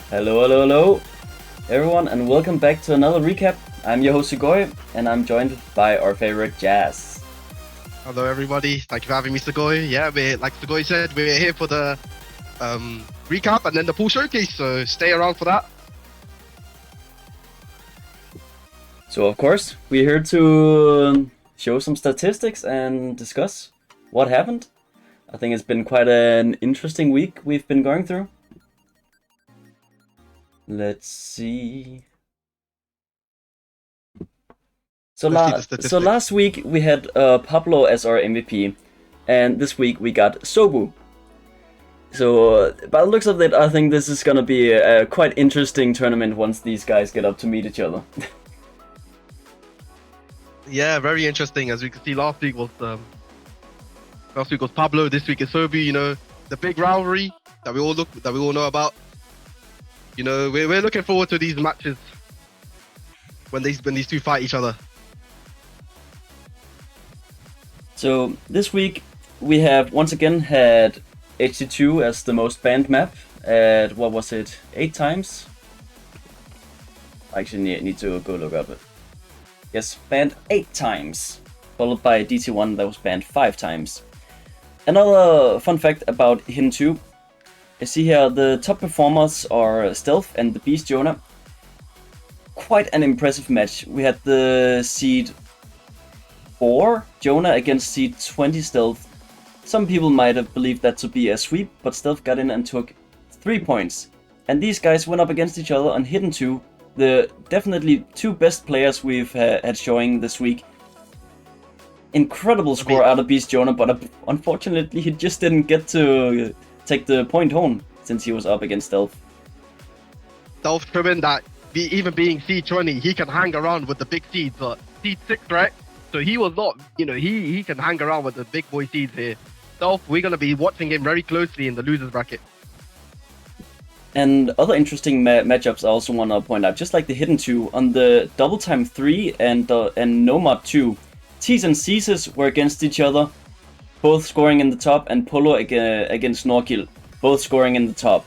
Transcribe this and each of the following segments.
Hello, everyone, and welcome back to another recap. I'm your host Sugoi, and I'm joined by our favorite Jazz. Hello, everybody. Thank you for having me, Sugoi. Yeah, like Sugoi said, we're here for the recap and then the pool showcase, so stay around for that. So, of course, we're here to show some statistics and discuss what happened. I think it's been quite an interesting week we've been going through. Let's see. So last week we had Pablo as our MVP, and this week we got Sobu. So by the looks of it, I think this is gonna be a quite interesting tournament once these guys get up to meet each other. Yeah, very interesting. As we could see, last week was Pablo. This week is Sobu. You know, the big rivalry that we all know about. You know, we're looking forward to these matches when these two fight each other. So this week we have once again had HD2 as the most banned map at, what was it, 8 times? I actually need to go look up it. Yes, banned 8 times, followed by DT1 that was banned 5 times. Another fun fact about Hidden 2, you see here the top performers are Stealth and the Beast Jonah. Quite an impressive match. We had the seed 4 Jonah against seed 20 Stealth. Some people might have believed that to be a sweep, but Stealth got in and took 3 points. And these guys went up against each other on Hidden 2, the definitely 2 best players we've had showing this week. Incredible score out of Beast Jonah, but unfortunately he just didn't get to take the point home since he was up against Stealth. Stealth proven that even being seed 20, he can hang around with the big seeds. Seed 6, right? So he was not, you know, he can hang around with the big boy seeds here. Stealth, we're going to be watching him very closely in the losers bracket. And other interesting matchups I also want to point out, just like the Hidden 2, on the Double Time 3 and Nomad 2, Tease and Ceases were against each other, both scoring in the top, and Polo against Norkil, both scoring in the top.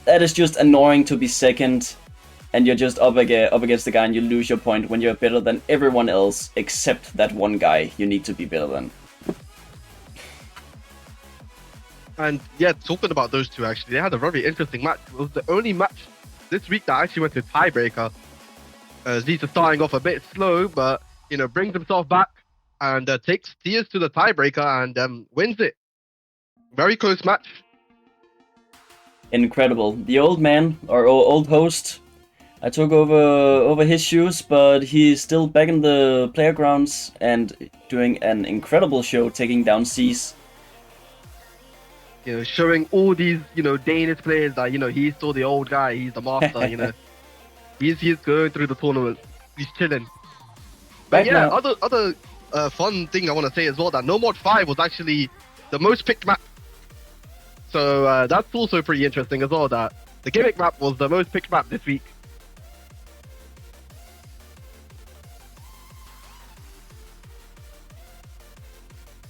That is just annoying to be second, and you're just up against the guy and you lose your point when you're better than everyone else, except that one guy you need to be better than. And yeah, talking about those two, actually, they had a very interesting match. It was the only match this week that actually went to tiebreaker. Zeta starting off a bit slow, but, you know, brings himself back and takes Tears to the tiebreaker and wins it. Very close match. Incredible. The old man, our old host, I took over his shoes, but he's still back in the player grounds and doing an incredible show, taking down Cease. You know, showing all these, you know, Danish players that, you know, he's still the old guy, he's the master, you know. He's going through the tournament. He's chilling. But yeah, other fun thing I want to say as well, that No Mod 5 was actually the most picked map. So that's also pretty interesting as well, that the gimmick map was the most picked map this week.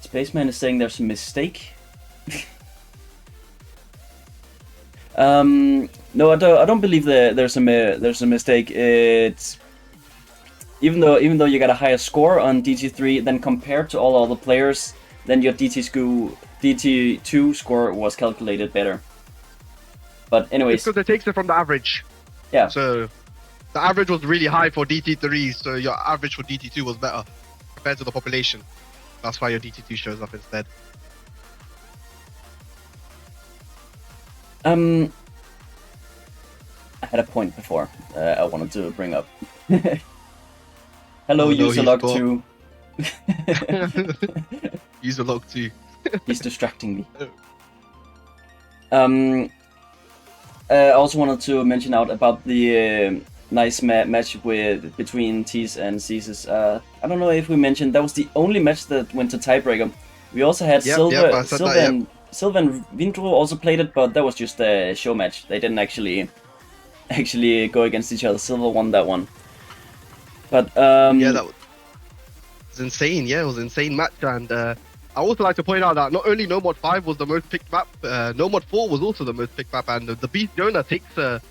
Spaceman is saying there's a mistake. No, I don't believe there's a mistake. It's even though you got a higher score on DT3 than compared to all other players, then your DT2 score was calculated better. But anyways, because it takes it from the average. Yeah. So the average was really high for DT3, so your average for DT2 was better compared to the population. That's why your DT2 shows up instead. I had a point before I wanted to bring up. Hello, userlog2. Userlog2. He's distracting me. I also wanted to mention out about the nice match between Tease and Ceases. I don't know if we mentioned that was the only match that went to tiebreaker. We also had Silva and Vindro also played it, but that was just a show match. They didn't actually go against each other. Silva won that one. But yeah, that was insane. Yeah, it was an insane match. And I also like to point out that not only No Mod 5 was the most picked map, No Mod 4 was also the most picked map. And the Beast Jonah takes the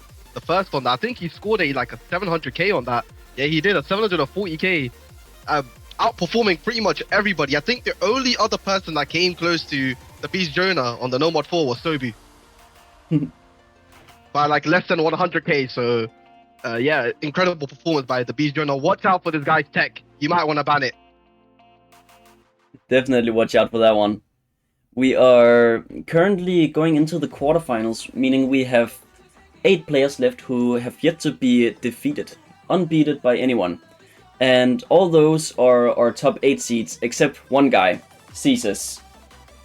first on that. I think he scored like a 700k on that. Yeah, he did a 740k, outperforming pretty much everybody. I think the only other person that came close to the Beast Jonah on the No Mod 4 was Sobu. By like less than 100k, so yeah, incredible performance by the Beast Jonah. Watch out for this guy's tech. You might want to ban it. Definitely watch out for that one. We are currently going into the quarterfinals, meaning we have 8 players left who have yet to be defeated, unbeaten by anyone. And all those are our top 8 seeds, except one guy, Ceases.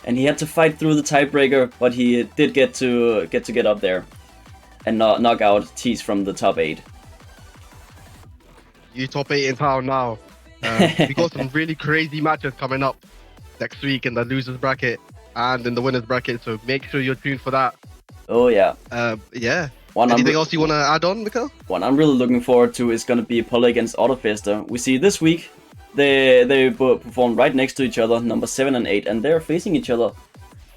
And he had to fight through the tiebreaker, but he did get up there and knock out Tease from the top 8. You top 8 in town now. We got some really crazy matches coming up next week in the losers bracket and in the winners bracket, so make sure you're tuned for that. Oh yeah. Yeah. Anything else you want to add on, Mikhail? One I'm really looking forward to is going to be Poly against Autofester. We see this week they perform right next to each other, number 7 and 8, and they're facing each other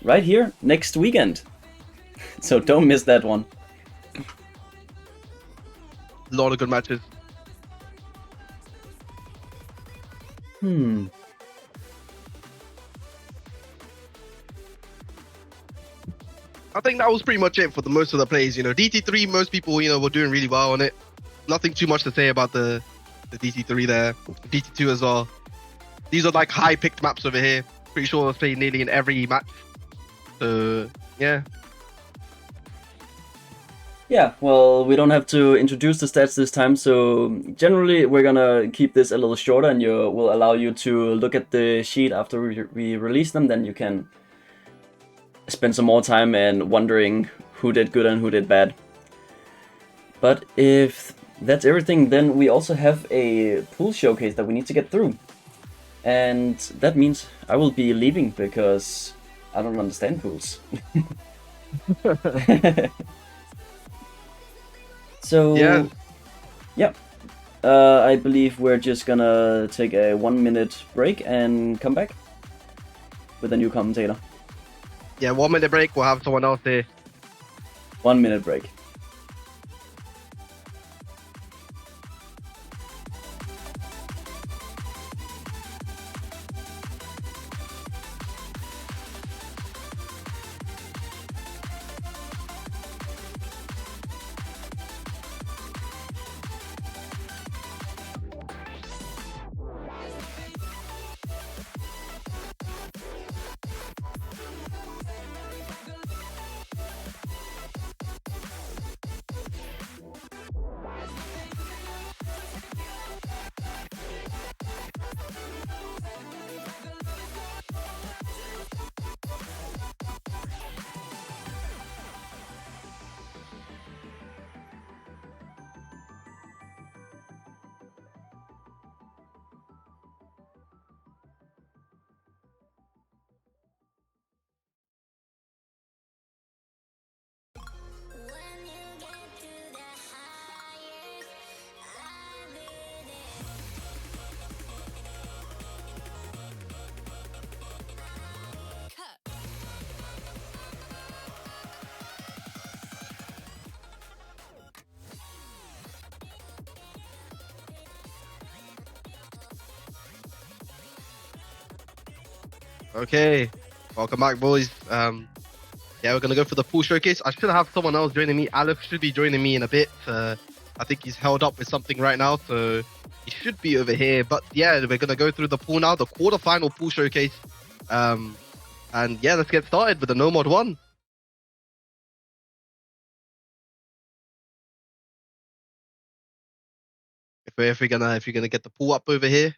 right here next weekend. So don't miss that one. A lot of good matches. I think that was pretty much it for the most of the plays. DT3, most people, were doing really well on it. Nothing too much to say about the DT3 there. DT2 as well. These are like high picked maps over here. Pretty sure they'll play nearly in every match. So, yeah. Yeah, well, we don't have to introduce the stats this time, so generally we're gonna keep this a little shorter, and will allow you to look at the sheet after we release them. Then you can spend some more time and wondering who did good and who did bad. But if that's everything, then we also have a pool showcase that we need to get through. And that means I will be leaving because I don't understand pools. So, yeah, I believe we're just gonna take a 1-minute break and come back with a new commentator. Yeah, 1-minute break, we'll have someone else here. 1-minute break. Okay, welcome back, boys. Yeah, we're gonna go for the pool showcase. I should have someone else joining me. Aleph should be joining me in a bit. I think he's held up with something right now, so he should be over here. But yeah, we're gonna go through the pool now, the quarterfinal pool showcase. And yeah, let's get started with the No Mod 1. If you're gonna get the pool up over here.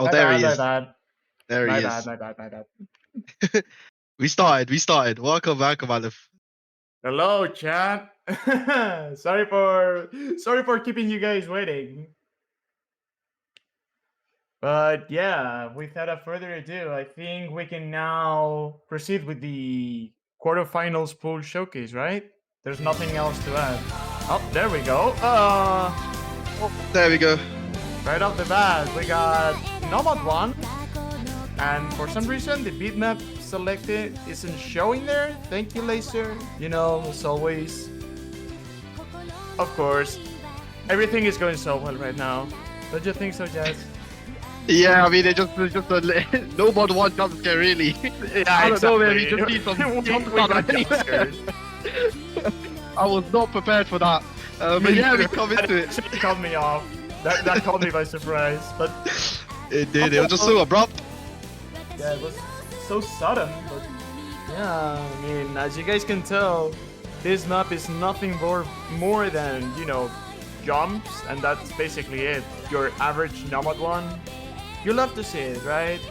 Oh, there he is. There he is. My bad. We started. Welcome, Aleph. Hello, chat. sorry for keeping you guys waiting. But yeah, without further ado, I think we can now proceed with the quarterfinals pool showcase, right? There's nothing else to add. Oh, there we go. There we go. Right off the bat, we got Nomad 1. And for some reason, the bitmap selected isn't showing there. Thank you, Laser. As always. Of course, everything is going so well right now. Don't you think so, Jazz? Yeah, I mean, it's just a No Mod 1 jump scare, really. Yeah, I don't know, man. We exactly. just need some jump jump scares. I was not prepared for that. But yeah, we come into it. It caught me off. That caught me by surprise. But it did. It was just so abrupt. Yeah, it was so sudden. But yeah, I mean, as you guys can tell, this map is nothing more than, jumps, and that's basically it. Your average Nomad one. You love to see it, right?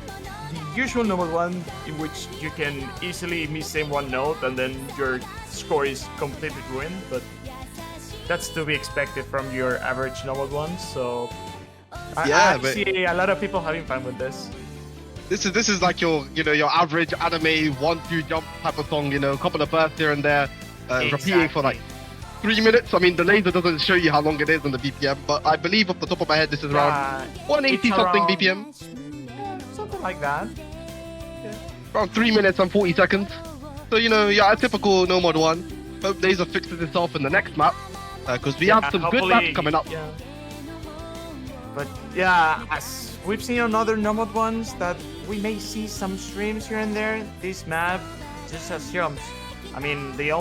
The usual Nomad one, in which you can easily miss in one note and then your score is completely ruined, but that's to be expected from your average Nomad one. So I see a lot of people having fun with this. This is like your your average anime 1-2 jump type of song, a couple of bursts here and there, repeating for like 3 minutes. I mean, the laser doesn't show you how long it is on the BPM, but I believe off the top of my head this is around 180 something BPM. Something like that. Around 3 minutes and 40 seconds. So a typical Nomad one. Hope laser fixes itself in the next map, because we have some good maps coming up. Yeah. But yeah, as we've seen on other Nomad ones that we may see some streams here and there. This map just has jumps. I mean, the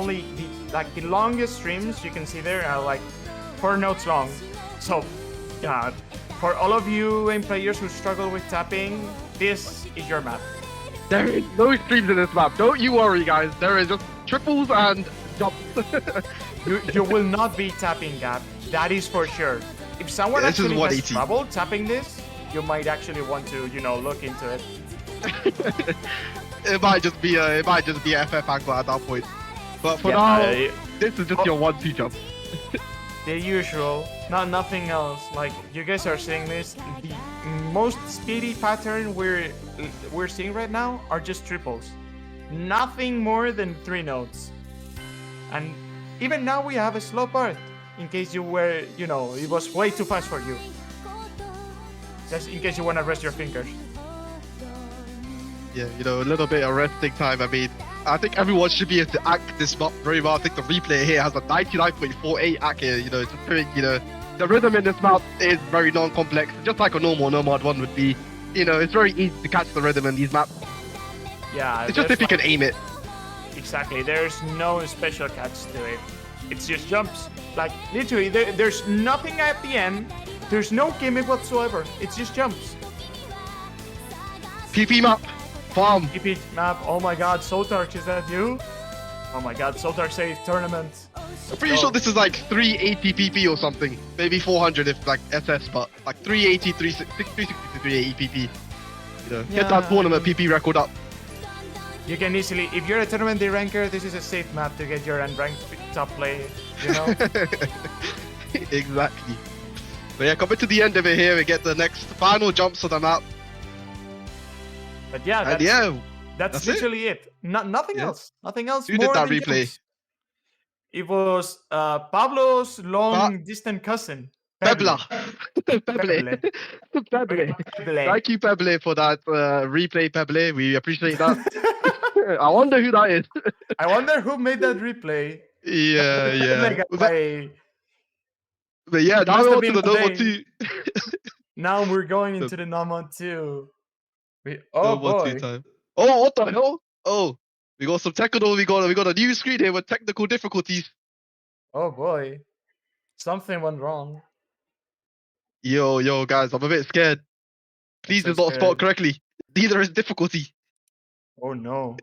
longest streams you can see there are like 4 notes long. So, yeah, for all of you aim players who struggle with tapping, this is your map. There is no streams in this map. Don't you worry, guys. There is just triples and jumps. you will not be tapping gap. That is for sure. If someone actually has trouble tapping this, you might actually want to, look into it. It might just be a FF angle at that point. But for now, this is just your 1-2 jump. The usual, nothing else. Like you guys are seeing this, the most speedy pattern we're seeing right now are just triples. Nothing more than 3 notes. And even now we have a slow part. In case you were, it was way too fast for you. Just in case you want to rest your fingers. Yeah, a little bit of resting time. I mean, I think everyone should be able to act this map very well. I think the replay here has a 99.48 act here, just doing, the rhythm in this map is very non-complex, just like a normal Nomad one would be. It's very easy to catch the rhythm in these maps. Yeah. It's just if you can aim it. Exactly, there's no special catch to it. It's just jumps. Like, literally, there's nothing at the end. There's no gimmick whatsoever. It's just jumps. PP map. Farm. PP map. Oh my god, Sotark, is that you? Oh my god, Sotark saved tournament. I'm pretty sure this is like 380 PP or something. Maybe 400 if like SS, but like 380, 360 to 380 PP. Get that tournament PP record up. You can easily, if you're a tournament day ranker, this is a safe map to get your unranked top play, Exactly. But yeah, coming to the end of it here, we get the next final jumps of the map. But yeah, that's literally it. Nothing else. Nothing else. Who did that replay? Jumps. It was Pablo's long-distant cousin. Peble. Thank you, Peble, for that replay, Peble. We appreciate that. I wonder who that is. I wonder who made that replay. Yeah. But yeah, now we're on to the Nomad 2. Now we're going into the Nomad 2. Boy. Time. Oh, what the hell? Oh, we got some technical. We got a new screen here with technical difficulties. Oh boy, something went wrong. Yo, guys, I'm a bit scared. Please do not spot correctly. Neither is difficulty. Oh no.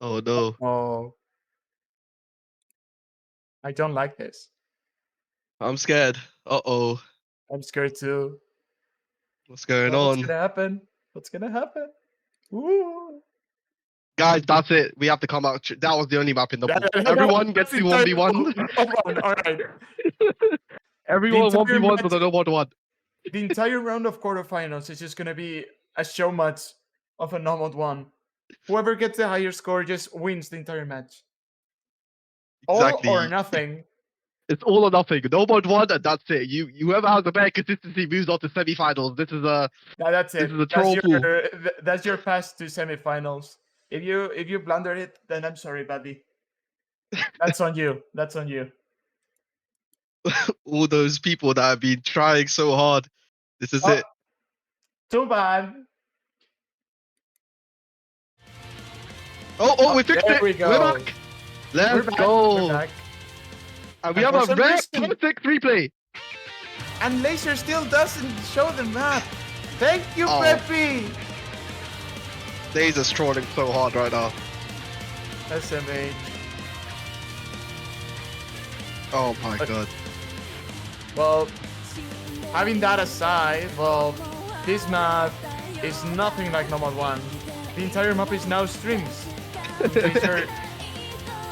Oh no. Oh. I don't like this. I'm scared. Uh-oh. I'm scared too. What's going on? What's gonna happen? What's gonna happen? Ooh. Guys, that's it. We have to come out. That was the only map in the pool. Everyone gets to 1v1. Alright. Everyone 1v1 with a Nomad 1. The entire round of quarterfinals is just gonna be a show match of a Nomad 1. Whoever gets the higher score just wins the entire match. Exactly. All or nothing. It's all or nothing. Nomad 1 and that's it. Whoever has the better consistency moves on to semifinals. This is a that's it. This is a troll pool. That's your pass to semifinals. If you blunder it, then I'm sorry, buddy. That's on you. That's on you. All those people that have been trying so hard. This is it. Too bad. Oh, we fixed it. We go. We're back. Let's go. We're back. And we have a very perfect replay. And Laser still doesn't show the map. Thank you, Peppy. Laser's trolling so hard right now. SMH. Oh my god. Well, having that aside, well, this map is nothing like normal one. The entire map is now strings.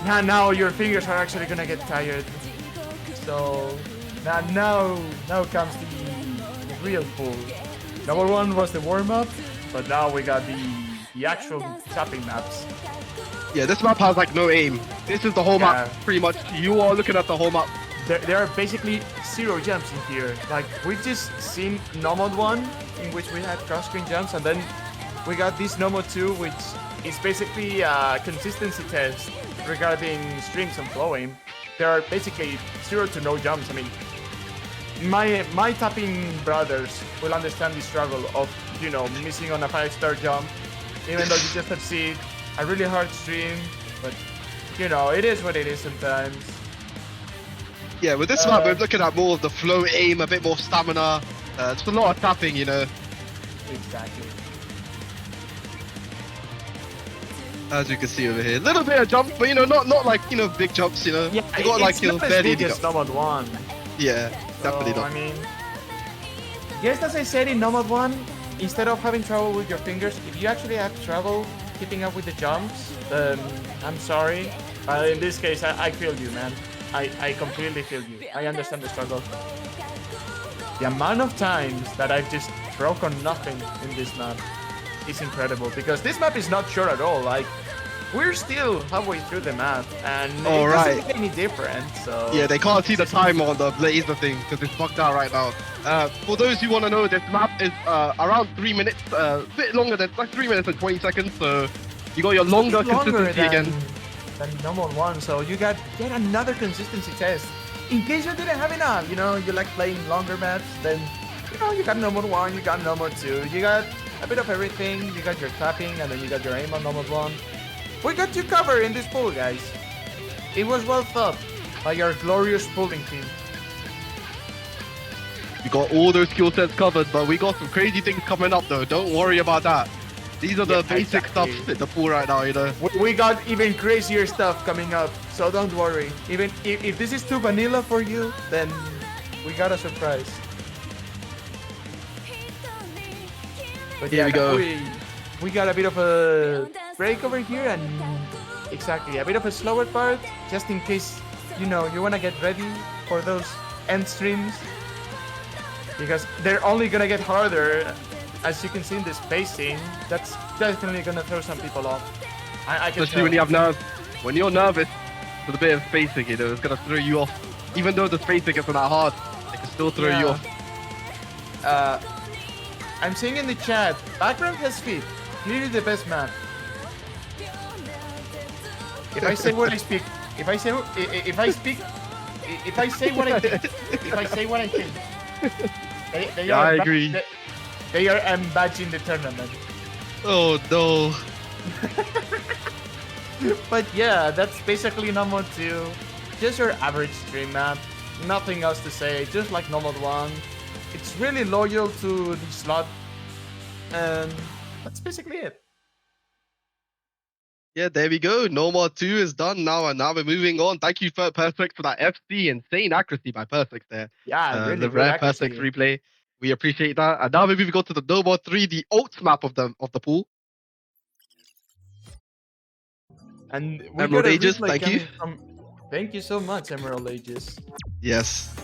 Now your fingers are actually gonna get tired. So now comes the real pull. Number one was the warm up, but now we got the actual tapping maps. Yeah, this map has like no aim. This is the whole map, pretty much. You are looking at the whole map. There are basically 0 jumps in here. Like, we've just seen Nomad 1, in which we had cross-screen jumps, and then we got this Nomad 2, which is basically a consistency test regarding strings and flow aim. There are basically 0 to no jumps. I mean, my tapping brothers will understand the struggle of, you know, missing on a 5-star jump, even though you just succeed. A really hard stream, but, you know, it is what it is sometimes. Yeah, with this map, we're looking at more of the flow aim, a bit more stamina. Just a lot of tapping, you know. Exactly. As you can see over here, a little bit of jump, but you know, not like, you know, big jumps, you know. Yeah, you got like, you know, fairly big jumps. Nomad 1. Yeah, definitely not. I mean, just as I said in Nomad 1, instead of having trouble with your fingers, if you actually have trouble keeping up with the jumps, then I'm sorry. But in this case, I feel you, man. I completely feel you. I understand the struggle. The amount of times that I've just broken nothing in this map is incredible, because this map is not short at all. Like, we're still halfway through the map, and it doesn't look any different. So yeah, they can't see the time on the laser thing because it's fucked out right now. For those who want to know, this map is around 3 minutes, a bit longer than like 3 minutes and 20 seconds. So you got your longer consistency again than normal 1. So you got yet another consistency test. In case you didn't have enough, you know, you like playing longer maps, then you know you got normal 1, you got normal 2, you got a bit of everything. You got your tapping, and then you got your aim on normal 1. We got you covered in this pool, guys. It was well thought by our glorious pooling team. You got all those skill sets covered, but we got some crazy things coming up though. Don't worry about that. These are the basic stuff in the pool right now, you know. We got even crazier stuff coming up, so don't worry. Even if this is too vanilla for you, then we got a surprise. But here we go. We got a bit of a break over here, and exactly a bit of a slower part, just in case, you know, you want to get ready for those end streams, because they're only gonna get harder. As you can see in this spacing, that's definitely gonna throw some people off. I can Especially when you have nerves. When you're nervous, with a bit of spacing, you know, it's gonna throw you off. Even though the spacing isn't that hard, it can still throw you off. I'm seeing in the chat, background has feet. Clearly the best map. If I say what I speak, if I say what I think, I agree. They are badging the tournament. Oh no. But yeah, that's basically Nomad 2. Just your average stream map. Nothing else to say, just like Nomad 1. It's really loyal to the slot. And that's basically it. Yeah, there we go. Nomad 2 is done now, and now we're moving on. Thank you for Perfect for that FC. Insane accuracy by Perfect there. Yeah, really the rare Perfect replay. We appreciate that. And now maybe we go to the Nomad 3, the ult map of the pool. And we Emerald Aegis, thank you. Thank you so much, Emerald Aegis. Yes.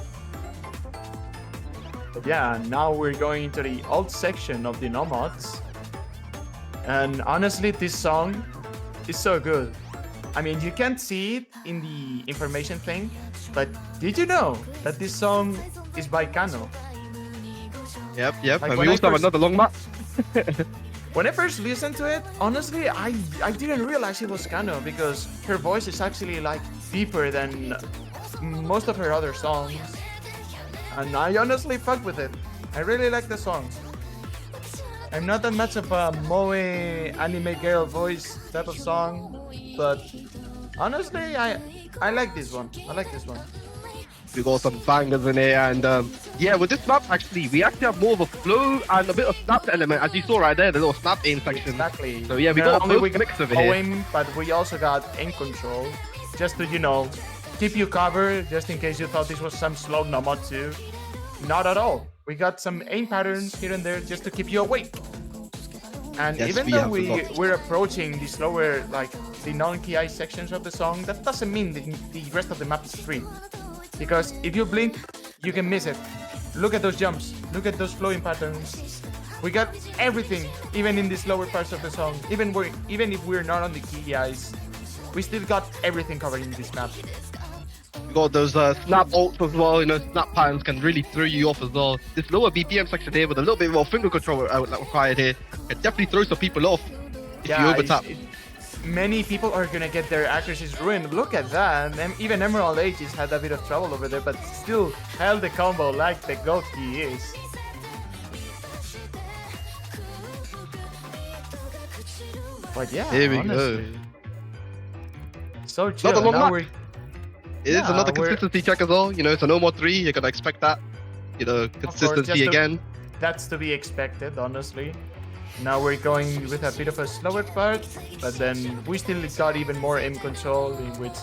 But yeah, now we're going into the alt section of the Nomads. And honestly, this song is so good. I mean, you can't see it in the information thing, but did you know that this song is by Kano? Yep. Like, and we also have another long map. When I first listened to it, honestly, I didn't realize it was Kano, because her voice is actually like deeper than most of her other songs. And I honestly fuck with it. I really like the song. I'm not that much of a moe anime girl voice type of song, but honestly, I like this one. I like this one. We got some bangers in here, and yeah, with this map actually, we actually have more of a flow and a bit of snap element, as you saw right there, the little snap aim section. Exactly. So yeah, we got a mix of it here. Aim, but we also got aim control, just to, you know, keep you covered just in case you thought this was some slow nomad 2. Not at all. We got some aim patterns here and there just to keep you awake. And Yes, even we though have a lot. we're approaching the slower, like the non-ki sections of the song, that doesn't mean the rest of the map is free. Because if you blink, you can miss it. Look at those jumps. Look at those flowing patterns. We got everything, even in the slower parts of the song. Even if we're not on the key eyes, we still got everything covered in this map. You got those snap ults as well, you know, snap patterns can really throw you off as well. This lower BPM section here with a little bit more finger control required here can definitely throw some people off if you over tap. Many people are gonna get their accuracies ruined. Look at that. And even Emerald Aegis had a bit of trouble over there, but still held the combo like the goat he is. But yeah, Here we honestly, go. so chill. Not a long Now map. we're It is another consistency check as well. You know, it's a no more 3. You're gonna expect that. You know, consistency again. That's to be expected, honestly. Now we're going with a bit of a slower part, but then we still got even more aim control, in which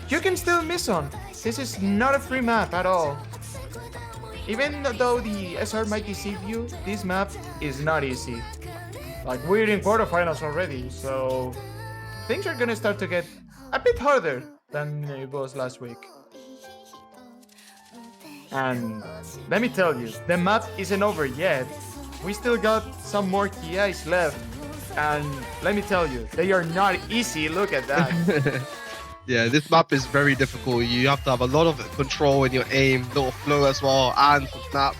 you can still miss on. This is not a free map at all. Even though the SR might deceive you, this map is not easy. Like, we're in quarterfinals already, so things are gonna start to get a bit harder than it was last week. And let me tell you, the map isn't over yet. We still got some more KIs left. And let me tell you, they are not easy. Look at that. Yeah, this map is very difficult. You have to have a lot of control in your aim, little flow as well, and some snap.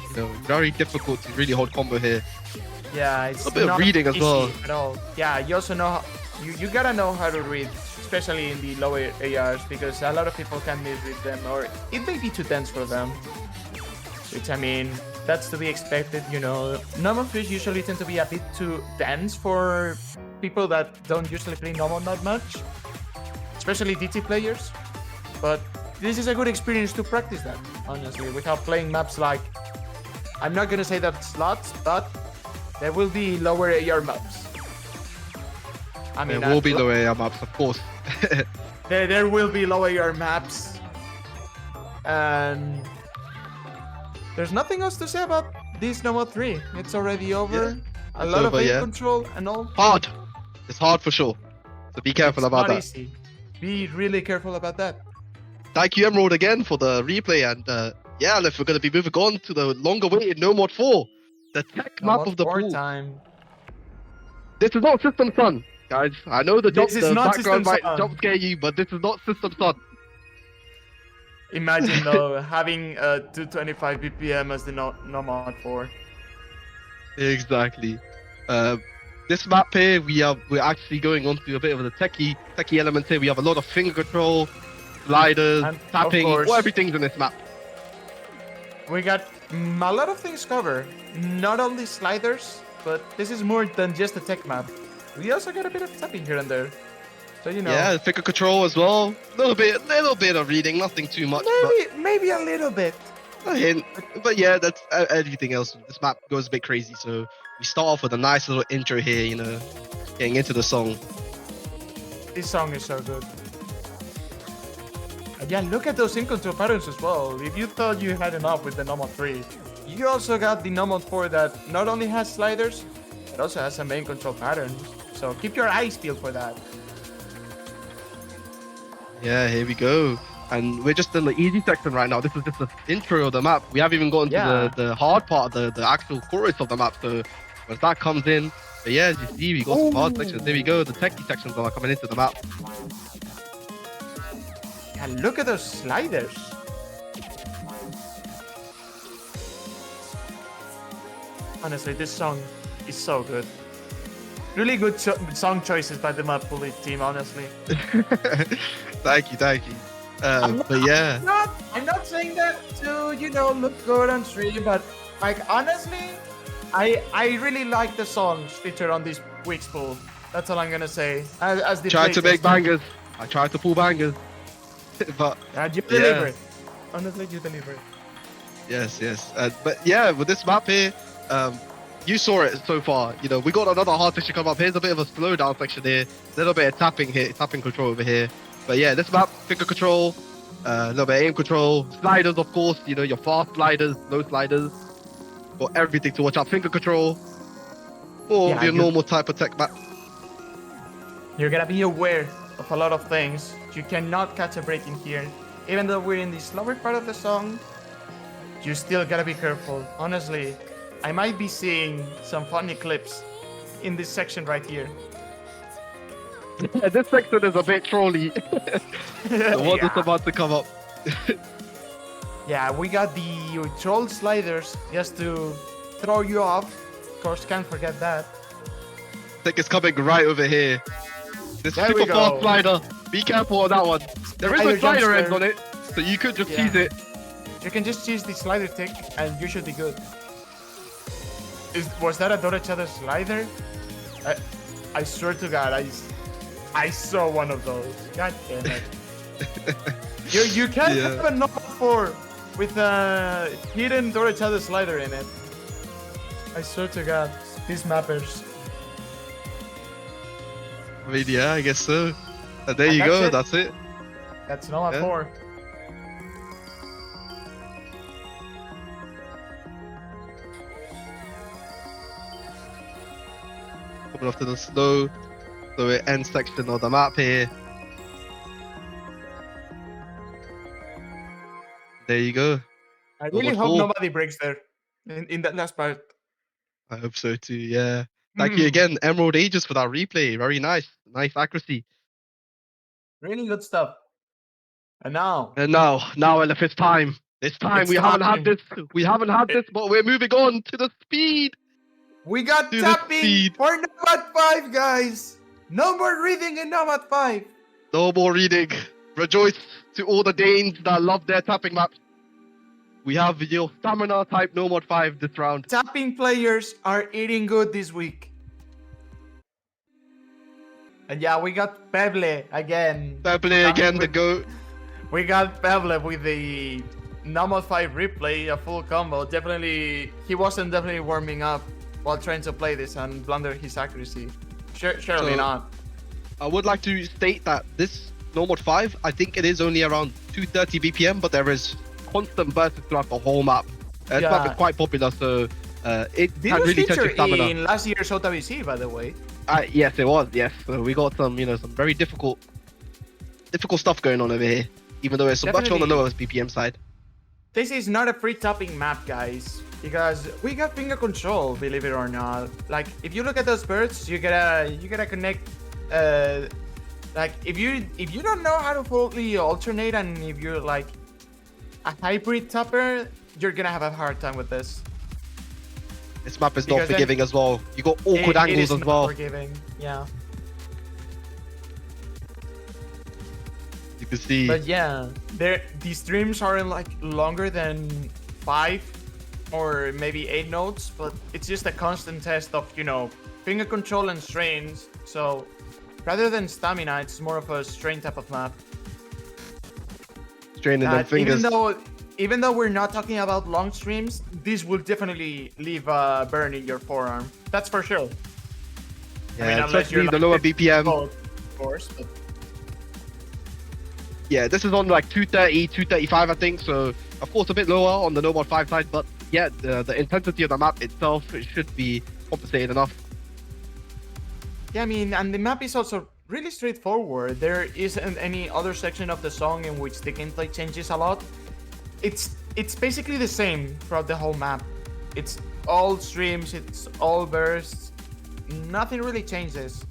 You know, very difficult to really hold combo here. Yeah, it's a bit of not reading as easy well. at all. Yeah, you also know you gotta know how to read, especially in the lower ARs, because a lot of people can misread them, or it may be too dense for them. Which, I mean, that's to be expected, you know. Normal fish usually tend to be a bit too dense for people that don't usually play normal that much, especially DT players. But this is a good experience to practice that, honestly, without playing maps like, I'm not gonna say that slots, but there will be lower AR maps. I mean, There will be lower AR maps, of course. there will be low AR maps, and there's nothing else to say about this Nomad 3. It's already over. Yeah, a lot over, of aim yeah. control and all. Hard. It's hard for sure. So be careful It's about not that. easy. Be really careful about that. Thank you, Emerald, again for the replay. And yeah, if we're going to be moving on to the longer waited No Mod 4, the tech map Nomad of the 4 pool. time. This is not System Sun, guys. I know the This is not background System might Sun. jump scare you, but this is not System Sun. Imagine though having 225 BPM as the Nomad 4. Exactly. This map here, we're actually going on to a bit of the techie element here. We have a lot of finger control, sliders, And, tapping, of course, well, everything's in this map. We got a lot of things covered. Not only sliders, but this is more than just a tech map. We also got a bit of tapping here and there. So, you know. Yeah, finger control as well. Little bit of reading, nothing too much. Maybe a little bit. But a hint. But yeah, that's everything else. This map goes a bit crazy, so we start off with a nice little intro here, you know, getting into the song. This song is so good. And yeah, look at those in control patterns as well. If you thought you had enough with the Nomad 3, you also got the Nomad 4 that not only has sliders, but also has some main control patterns. So keep your eyes peeled for that. Yeah, here we go. And we're just in the easy section right now. This is just the intro of the map. We haven't even gotten to the hard part, the actual chorus of the map. So once that comes in, but yeah, as you see, we got some hard sections. There we go. The techie sections are coming into the map. Yeah, look at those sliders. Honestly, this song is so good. Really good song choices by the mappool team, honestly. Thank you. But yeah. I'm not saying that to, you know, look good on stream, but like honestly, I really like the songs featured on this week's pool. That's all I'm gonna say. As the Tried to make bangers. I tried to pull bangers. But you delivered. Honestly, you delivered. Yes. But yeah, with this map here, you saw it so far. You know, we got another hard section come up. Here's a bit of a slowdown section here. A little bit of tapping here, tapping control over here. But yeah, this map, finger control, a little bit of aim control, sliders, of course, you know, your fast sliders, low sliders, got everything to watch out. Finger control, more of Yeah, your normal type of tech map. you're gonna be aware of a lot of things. You cannot catch a break in here. Even though we're in the slower part of the song, you still gotta be careful. Honestly, I might be seeing some funny clips in this section right here. Yeah, this section is a bit trolly. So what is about to come up? Yeah, we got the troll sliders just to throw you off. Of course, can't forget that. I think it's coming right over here. This There super we go. fast slider. Be careful on that one. There is a slider end on it, so you could just cheese it. You can just choose the slider tick and you should be good. Was that a Dorachada slider? I swear to God, I saw one of those. God damn it. you can't have a number 4 with a hidden Dorachada slider in it. I swear to God, these mappers. I mean, yeah, I guess so. And there you go, that's it. That's number 4. Coming off to the slow end section of the map here. There you go. I really hope nobody breaks there in that last part. I hope so too, yeah. Thank you again, Emerald Ages, for that replay. Very nice. Nice accuracy. Really good stuff. And now, Elif, it's time. It's time. We haven't had this, but we're moving on to the speed. We got tapping for Nomad 5, guys. No more reading in Nomad 5. No more reading. Rejoice to all the Danes that love their tapping maps. We have your stamina type Nomad 5 this round. Tapping players are eating good this week. And yeah, we got Peble again. Peble again, the GOAT. We got Peble with the Nomad 5 replay, a full combo. Definitely, he wasn't definitely warming up while trying to play this and blunder his accuracy. Surely not. I would like to state that this Nomad 5, I think it is only around 230 BPM, but there is constant bursts throughout the whole map. This map is quite popular, so it can really test your stamina. In last year's OTBC, by the way. Yes, it was. Yes, so we got some, some very difficult stuff going on over here. Even though it's much on the lower BPM side. This is not a free tapping map, guys, because we got finger control, believe it or not. Like, if you look at those birds, you gotta connect. Like, if you don't know how to fully alternate, and if you're like a hybrid tapper, you're gonna have a hard time with this. This map is not forgiving as well. You got awkward angles as well. Forgiving, yeah. You can see. But yeah, these streams are like longer than 5 or maybe 8 notes, but it's just a constant test of, finger control and strains. So rather than stamina, it's more of a strain type of map. Straining them fingers. Even though we're not talking about long streams, this will definitely leave a burn in your forearm. That's for sure. Yeah, I mean, especially the lower BPM. Of course. But... Yeah, this is on like 230, 235, I think. So, of course, a bit lower on the Nomad 5 side. But yeah, the intensity of the map itself, it should be compensated enough. Yeah, I mean, and the map is also really straightforward. There isn't any other section of the song in which the gameplay changes a lot. It's basically the same throughout the whole map. It's all streams, it's all bursts. Nothing really changes.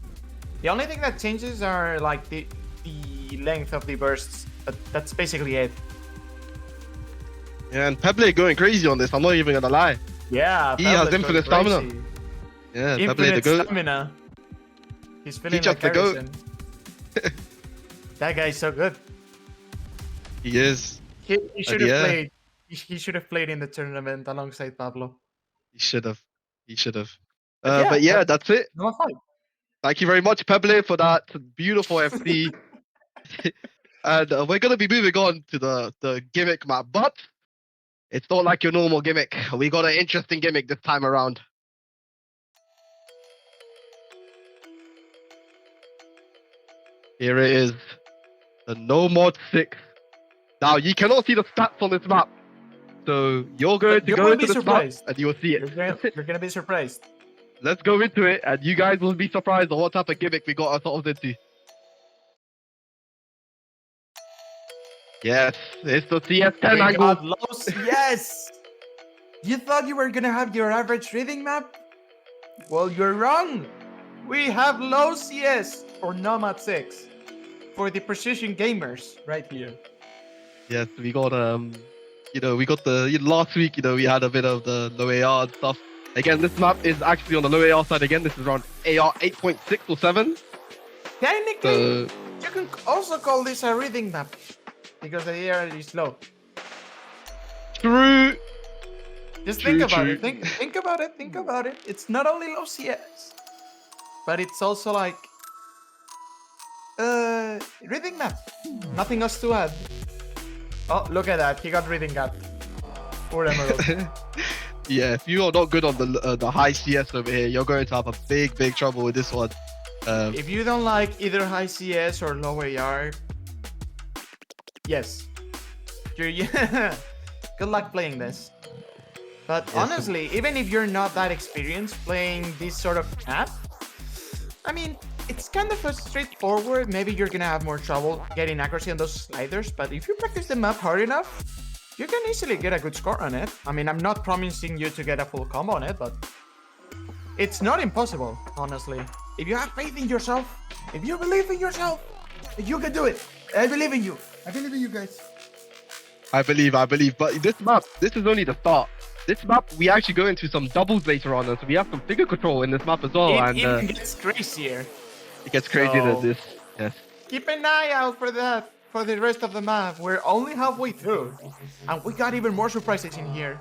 The only thing that changes are like the length of the bursts, but that's basically it. Yeah, and Peble going crazy on this, I'm not even gonna lie. Yeah, he has infinite stamina. Yeah, Peble the GOAT. Stamina. He's feeling like the GOAT. That guy is so good. He is. He should have played. He should have played in the tournament alongside Pablo. He should have. But yeah, that's it. Number 5. Thank you very much, Peble, for that beautiful FC. And we're gonna be moving on to the gimmick map, but it's not like your normal gimmick. We got an interesting gimmick this time around. Here it is. the No Mod 6. Now, you cannot see the stats on this map. So, you're going to You go will into be this map surprised. and you will see it. You're gonna be surprised. Let's go into it and you guys will be surprised on what type of gimmick we got ourselves into. Yes, it's the CS10 We angle. got low yes! You thought you were gonna have your average reading map? Well, you're wrong. We have low CS or Nomad 6 for the precision gamers right here. Yes, we got we got the last week. We had a bit of the low AR and stuff. Again, this map is actually on the low AR side. Again, this is around AR 8.6 or 7. Technically, you can also call this a reading map because the AR is low. True. Just True, think about true. it. Think about it. Think about it. It's not only low CS, but it's also like reading map. Nothing else to add. Oh, look at that. He got reading gap. Poor Emerald. Yeah, if you are not good on the high CS over here, you're going to have a big trouble with this one. If you don't like either high CS or low AR, yes, good luck playing this. But yes, honestly, even if you're not that experienced playing this sort of map, I mean, it's kind of a straightforward. Maybe you're gonna have more trouble getting accuracy on those sliders, but if you practice the map hard enough, you can easily get a good score on it. I mean, I'm not promising you to get a full combo on it, but it's not impossible, honestly. If you have faith in yourself, if you believe in yourself, you can do it. I believe in you. I believe in you guys. I believe. But this map, this is only the start. This map, we actually go into some doubles later on, and so we have some figure control in this map as well. It even gets crazier. It gets crazier than this. Yes. Keep an eye out for that. For the rest of the map, we're only halfway through, and we got even more surprises in here.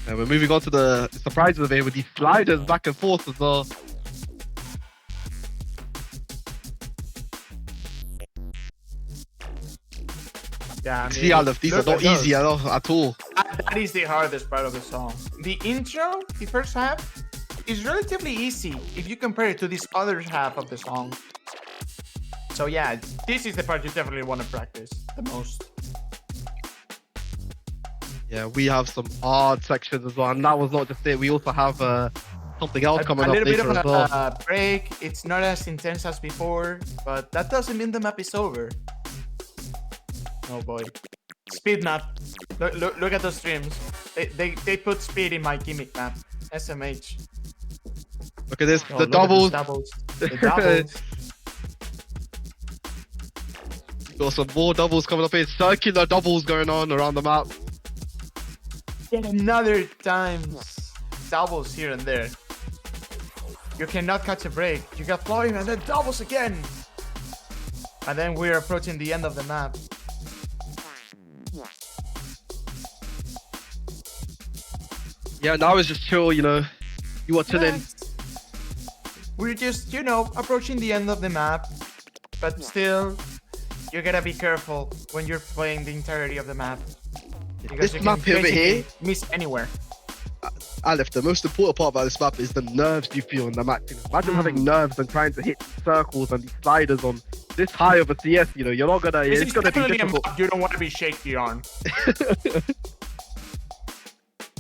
And we're moving on to the surprises of it with these sliders back and forth as well. Yeah, I mean, see, Aleph, these are not easy at all. That is the hardest part of the song. The intro, the first half, is relatively easy if you compare it to this other half of the song. So yeah, this is the part you definitely want to practice the most. Yeah, we have some hard sections as well, and that was not just it. We also have something else coming up later as well. A little bit of a break. It's not as intense as before, but that doesn't mean the map is over. Oh boy. Speed map. Look at those streams. They put speed in my gimmick map. SMH. Look at this. Oh, the doubles. The doubles. Got some more doubles coming up here. Circular doubles going on around the map. Yet another times doubles here and there. You cannot catch a break. You got flowing and then doubles again. And then we're approaching the end of the map. Yeah, now it's just chill, you are chilling. Yes. We're just, approaching the end of the map. But still, you gotta be careful when you're playing the entirety of the map. Because this map over here, miss anywhere. Aleph, the most important part about this map is the nerves you feel in the map. Imagine having nerves and trying to hit circles and these sliders on this high of a CS. You're not gonna. This it's gonna be difficult. A map you don't want to be shaky on.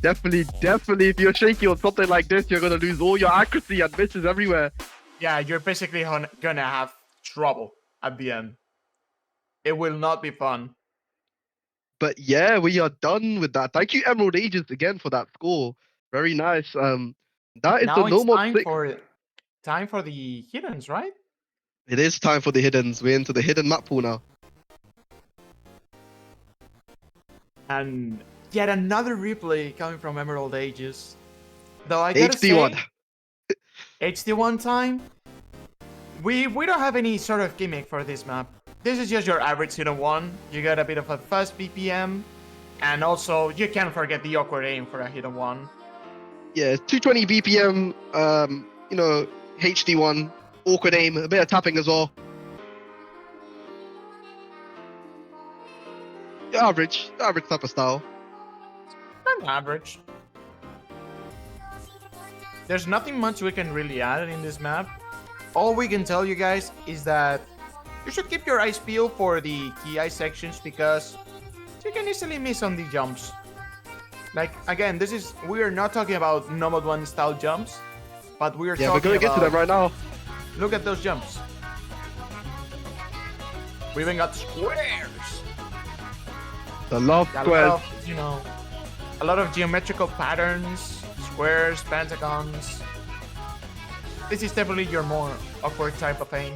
Definitely. If you're shaky on something like this, you're gonna lose all your accuracy and misses everywhere. Yeah, you're basically gonna have trouble at the end. It will not be fun. But yeah, we are done with that. Thank you, Emerald Ages, again for that score. Very nice. That is now the normal time for the hiddens, right? It is time for the hiddens. We're into the hidden map pool now. And yet another replay coming from Emerald Ages. Though I gotta HD1. say, HD1 time. We don't have any sort of gimmick for this map. This is just your average hidden one. You got a bit of a fast BPM, and also you can't forget the awkward aim for a hidden one. Yeah, 220 BPM. HD1, awkward aim, a bit of tapping as well. Average type of style. I'm average. There's nothing much we can really add in this map. All we can tell you guys is that you should keep your eyes peeled for the key eye sections because you can easily miss on the jumps. Like again, we are not talking about Nomad 1 style jumps, but we are talking we're gonna get to them right now. Look at those jumps. We even got squares. The love squares. You know, a lot of geometrical patterns, squares, pentagons. This is definitely your more awkward type of aim.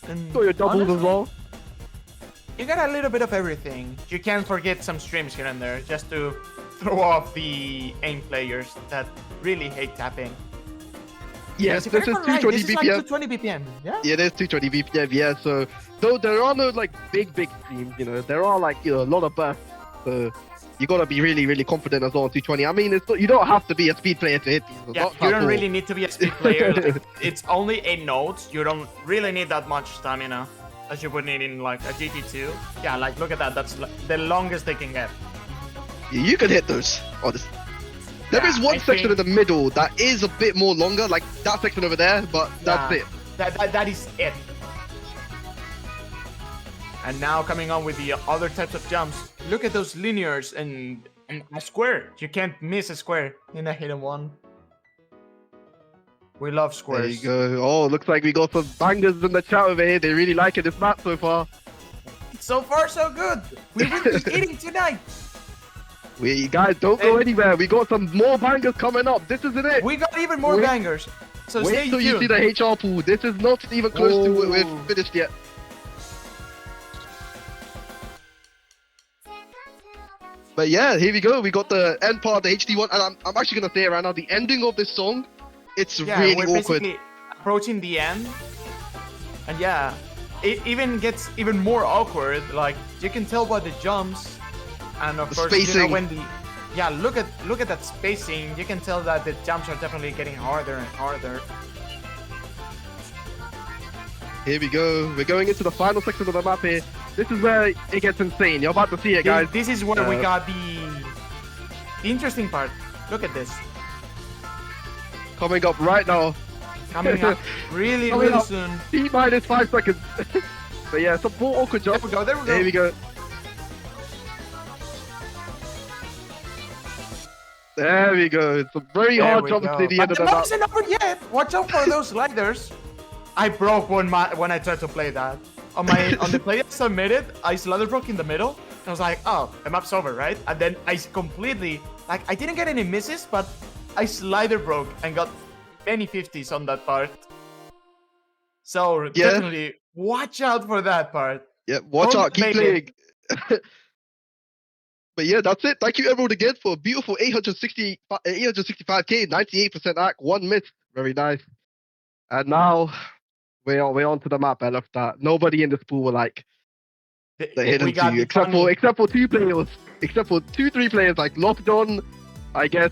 And Got your doubles as well. You got a little bit of everything. You can't forget some streams here and there just to throw off the aim players that really hate tapping. Yes, this is 220 this is BPM. like 220 BPM, yeah? Yeah, it is 220 BPM, yeah, so though there are no like big streams, you know, there are like, you know, a lot of bursts, so you gotta be really confident as well on 220. I mean, you don't have to be a speed player to hit these. Yeah, you don't really need to be a speed player. Like, it's only 8 nodes. You don't really need that much stamina as you would need in like a GT2. Yeah, like look at that. That's the longest they can get. You can hit those, honestly. There is one section in the middle that is a bit more longer, like that section over there, but that's it. That is it. And now coming on with the other types of jumps, look at those linears and a square. You can't miss a square in a hidden one. We love squares. There you go. Oh, looks like we got some bangers in the chat over here. They really like it, this map so far. So far, so good. We will be eating tonight. We guys don't go anywhere. We got some more bangers coming up. This isn't it. We got even more bangers. So wait stay till tuned. you see the HR pool. This is not even close to where we're finished yet. But yeah, here we go. We got the end part of the HD one, and I'm actually gonna say it right now. The ending of this song, it's really we're awkward. Basically approaching the end, and yeah, it even gets even more awkward. Like you can tell by the jumps, and of course spacing. you know when look at that spacing. You can tell that the jumps are definitely getting harder and harder. Here we go. We're going into the final section of the map here. This is where it gets insane. You're about to see it, guys. This is where we got the interesting part. Look at this. Coming up right now. Coming up really soon. T-minus 5 seconds. But yeah, some more awkward jumps. There we go. There we go. There we go. It's a very hard jump to the end of the map. But the map isn't over yet. Watch out for those sliders. I broke when I tried to play that. On the play I submitted, I slider broke in the middle. And I was like, oh, the map's over, right? And then I completely, like, I didn't get any misses, but I slider broke and got many 50s on that part. So definitely watch out for that part. Yeah, watch out, keep playing. But yeah, that's it. Thank you everyone again for a beautiful 865k, 98% act, 1 miss. Very nice. And now we're on to the map. I love that. Nobody in this pool were like the hidden two, except for 2 players, except for 2-3 players like Locked On, I guess.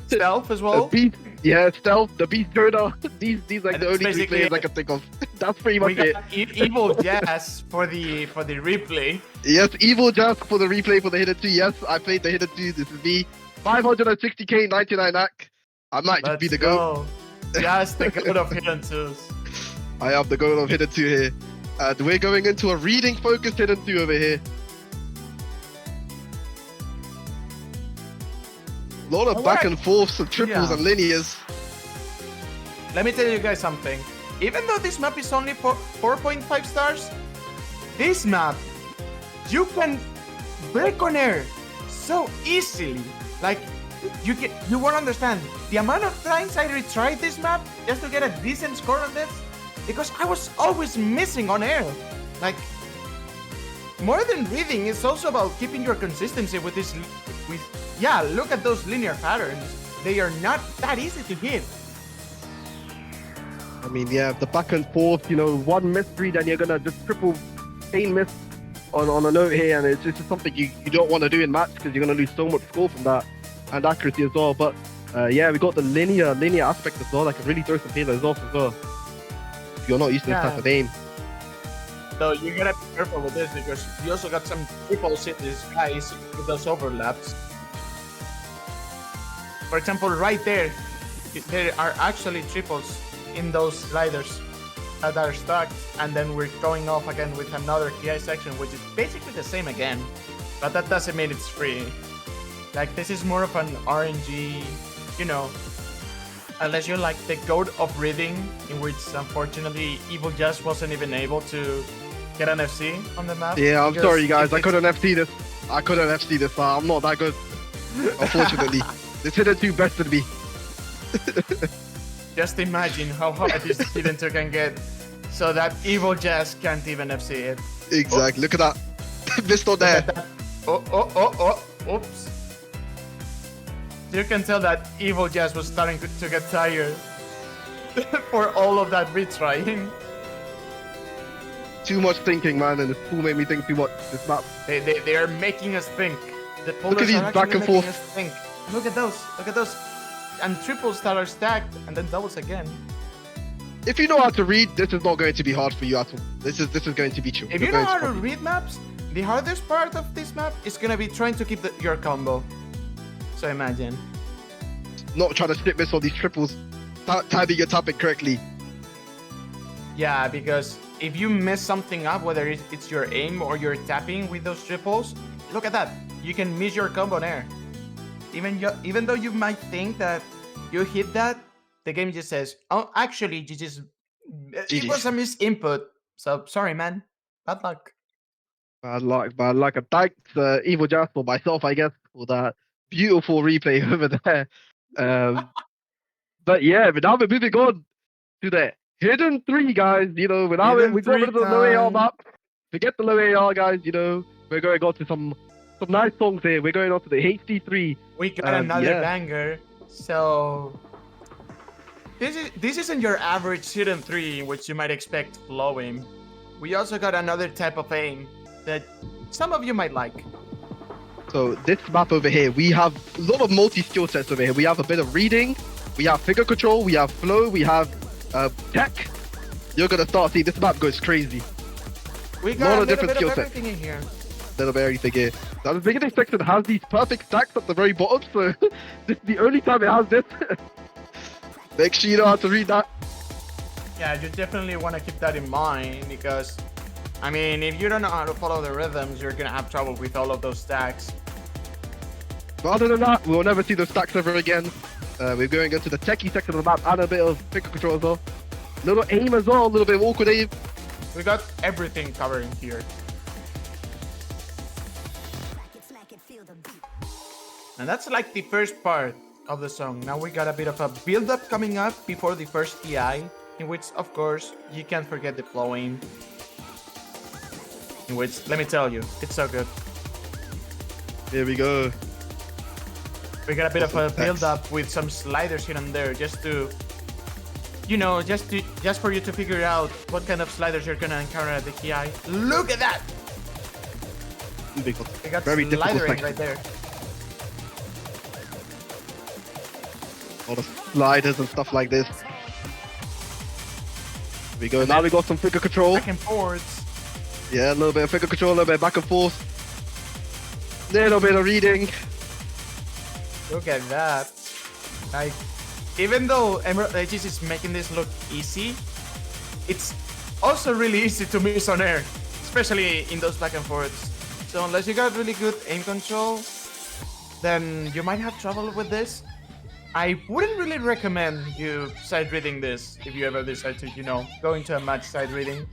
Stealth as well. Beast, yeah, Stealth, the Beast Jonah. These like the only 3 players I can think of. That's pretty much it. Evil Jazz for the replay. Yes, Evil Jazz for the replay for the hidden 2. Yes, I played the hidden 2. This is me. 560k, 99 act. I might just be the GOAT. Yes, the goat of hidden 2s. I am the goal of hidden 2 here. And we're going into a reading focused hidden 2 over here. A lot of back and forths and triples and linears. Let me tell you guys something. Even though this map is only 4.5 stars, this map, you can break on air so easily. Like, you won't understand the amount of times I retried this map just to get a decent score on this, because I was always missing on air. Like, more than reading, it's also about keeping your consistency with this. Look at those linear patterns. They are not that easy to hit. I mean, yeah, the back and forth, you know, 1 misread and you're gonna just triple chain miss on a note here, and it's just something you don't want to do in match because you're gonna lose so much score from that and accuracy as well. But yeah, we got the linear aspect as well. That can really throw some payloads off as well if you're not used to this type of aim. So you gotta be careful with this because you also got some triples in these guys with those overlaps. For example, right there are actually triples in those sliders that are stuck, and then we're going off again with another KI section, which is basically the same again, but that doesn't mean it's free. Like, this is more of an RNG, you know, unless you're like the goat of reading, in which unfortunately Evil Jazz wasn't even able to get an FC on the map. Yeah, I'm sorry guys, I couldn't FC this. I'm not that good, unfortunately. This hidden 2 bested me. Just imagine how hard this hidden 2 can get, so that Evil Jazz can't even FC it. Exactly, look at that. Missed on there. Oops. You can tell that Evil Jazz was starting to get tired for all of that retrying. Too much thinking, man, and this pool made me think too much. This map. They are making us think. The Look at these back and forth. Look at those. And triples that are stacked, and then doubles again. If you know how to read, this is not going to be hard for you at all. This is going to be chill. If you know how to read maps, the hardest part of this map is gonna be trying to keep your combo. So imagine. Not trying to slip miss all these triples, timing your tapping correctly. Yeah, because if you mess something up, whether it's your aim or your tapping with those triples, look at that. You can miss your combo there. Even though you might think that you hit that, the game just says, oh, actually, it was a misinput. So sorry, man. Bad luck. Bad luck. And thanks, Evil Jazz, for myself, I guess, for that beautiful replay over there. But yeah, but now we're moving on to the hidden 3, guys. You know, we got rid of the low AR map. Forget the low AR, guys. You know, we're going on to some nice songs here. We're going on to the HD3. We got another banger. So this isn't your average hidden 3, in which you might expect low aim. We also got another type of aim that some of you might like. So this map over here, we have a lot of multi-skill sets over here. We have a bit of reading, we have finger control, we have flow, we have tech. You're gonna start seeing this map goes crazy. We got a little bit of everything in here. Little bit of everything here. Now the beginning section has these perfect stacks at the very bottom, so this is the only time it has this. Make sure you know how to read that. Yeah, you definitely want to keep that in mind, because I mean, if you don't know how to follow the rhythms, you're gonna have trouble with all of those stacks. But other than that, we'll never see those stacks ever again. We're going into the techie section of the map and a bit of finger control as well. A little aim as well, a little bit of awkward aim. We got everything covered in here. And that's like the first part of the song. Now we got a bit of a build-up coming up before the first TI, in which, of course, you can't forget the flow aim. In which, let me tell you, it's so good. Here we go. We got a bit of a build-up with some sliders here and there, just to, you know, just for you to figure out what kind of sliders you're gonna encounter at the TI. Look at that! We got very slidering right there. All the sliders and stuff like this. Here we go. Now we got some finger control. Back and forwards. Yeah, a little bit of finger control, a little bit back and forth. A little bit of reading. Look at that. Like, even though Emerald Aegis is making this look easy, it's also really easy to miss on air, especially in those back and forths. So unless you got really good aim control, then you might have trouble with this. I wouldn't really recommend you side reading this if you ever decide to, you know, go into a match side reading.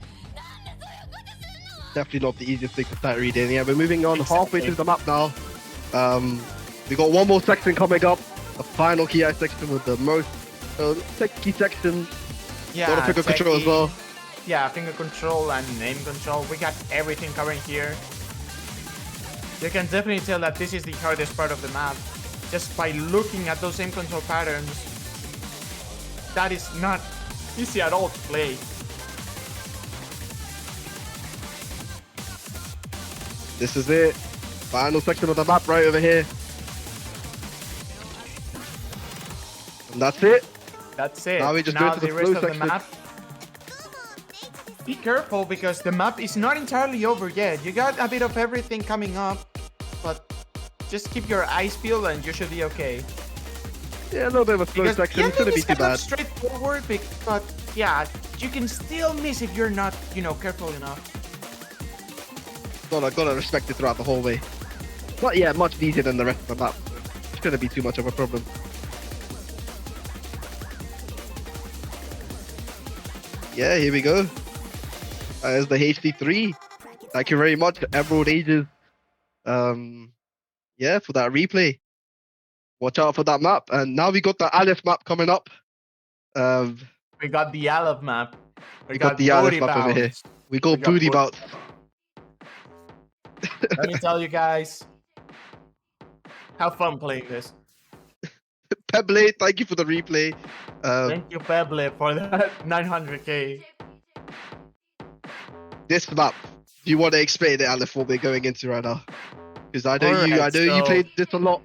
Definitely not the easiest thing to start reading. Yeah, we're moving on halfway through the map now. We got one more section coming up, a final key section with the most key section. Yeah, a lot of finger control as well. Yeah, finger control and aim control. We got everything covering here. You can definitely tell that this is the hardest part of the map, just by looking at those aim control patterns. That is not easy at all to play. This is it. Final section of the map right over here. And that's it. That's it. Now we just now go to the the rest flow of the map. Be careful, because the map is not entirely over yet. You got a bit of everything coming up, but just keep your eyes peeled and you should be okay. Yeah, a little bit of a slow Because section. the It's gonna ending be is too kind of bad. straightforward, but yeah, you can still miss if you're not, careful enough. Gotta respect it throughout the whole way. But yeah, much easier than the rest of the map. It's gonna be too much of a problem. Yeah, here we go. There's the HD3. Thank you very much, Emerald Ages. Yeah, for that replay. Watch out for that map. And now we got the Aleph map coming up. We got the Aleph map. We got the Aleph map over here. We got booty bounce. Let me tell you guys, have fun playing this. Pebble, thank you for the replay. Thank you, Pebble, for that 900k. This map, do you want to explain it, Aleph, what we're going into right now? Because I know Alright, you played this a lot.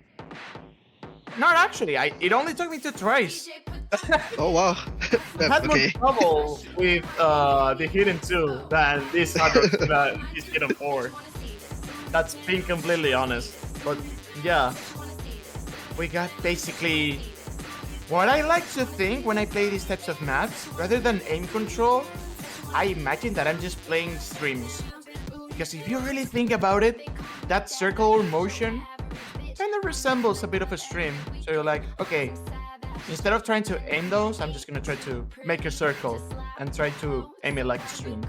Not actually. It only took me 2 tries. Oh wow. I had more trouble with the hidden 2 than this hidden 4. That's being completely honest. But yeah, we got basically what I like to think when I play these types of maps. Rather than aim control, I imagine that I'm just playing streams. Because if you really think about it, that circle motion kind of resembles a bit of a stream. So you're like, okay, instead of trying to aim those, I'm just gonna try to make a circle and try to aim it like a stream.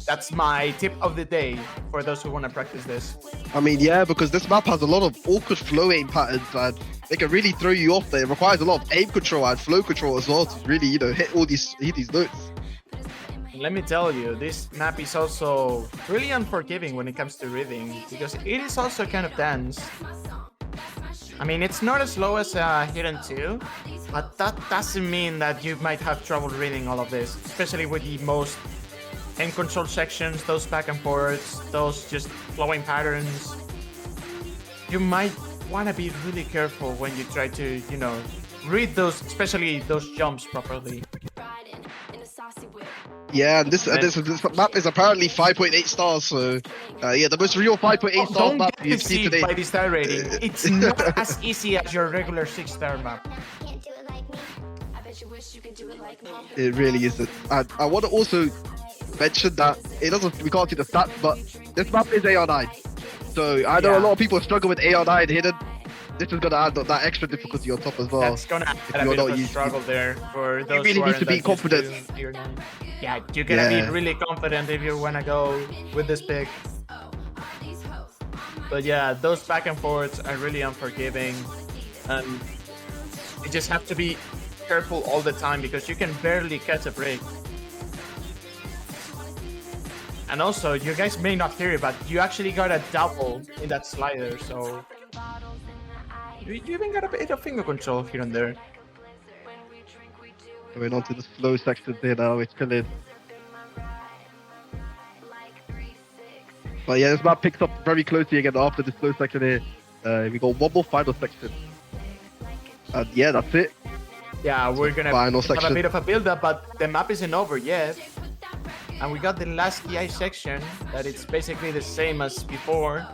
That's my tip of the day for those who want to practice this. I mean, yeah, because this map has a lot of awkward flow aim patterns and they can really throw you off there. It requires a lot of aim control and flow control as well to really, hit these notes. Let me tell you, this map is also really unforgiving when it comes to reading, because it is also kind of dense. I mean, it's not as slow as Hidden 2, but that doesn't mean that you might have trouble reading all of this, especially with the most aim control sections, those back and forths, those just flowing patterns. You might want to be really careful when you try to, read those, especially those jumps properly. Yeah, and this map is apparently 5.8 stars, so yeah, the most real 5.8 stars map you've seen today. By the star rating. It's not as easy as your regular 6-star map. It really isn't. And I want to also mention that we can't see the stats, but this map is AR9. So I know a lot of people struggle with AR9 hidden. This is gonna add that extra difficulty on top as well. That's gonna add a bit of a struggle there for those you really who need to be confident. Yeah, you gotta be really confident if you wanna go with this pick. But yeah, those back and forths are really unforgiving, and you just have to be careful all the time because you can barely catch a break. And also, you guys may not hear it, but you actually got a double in that slider, so you even got a bit of finger control here and there. Going on to the slow section there now, it's killing. But yeah, this map picks up very closely again after the slow section here. We got one more final section. And yeah, that's it. Yeah, we're gonna final have section. a bit of a build-up, but the map isn't over yet. And we got the last EI section, that it's basically the same as before.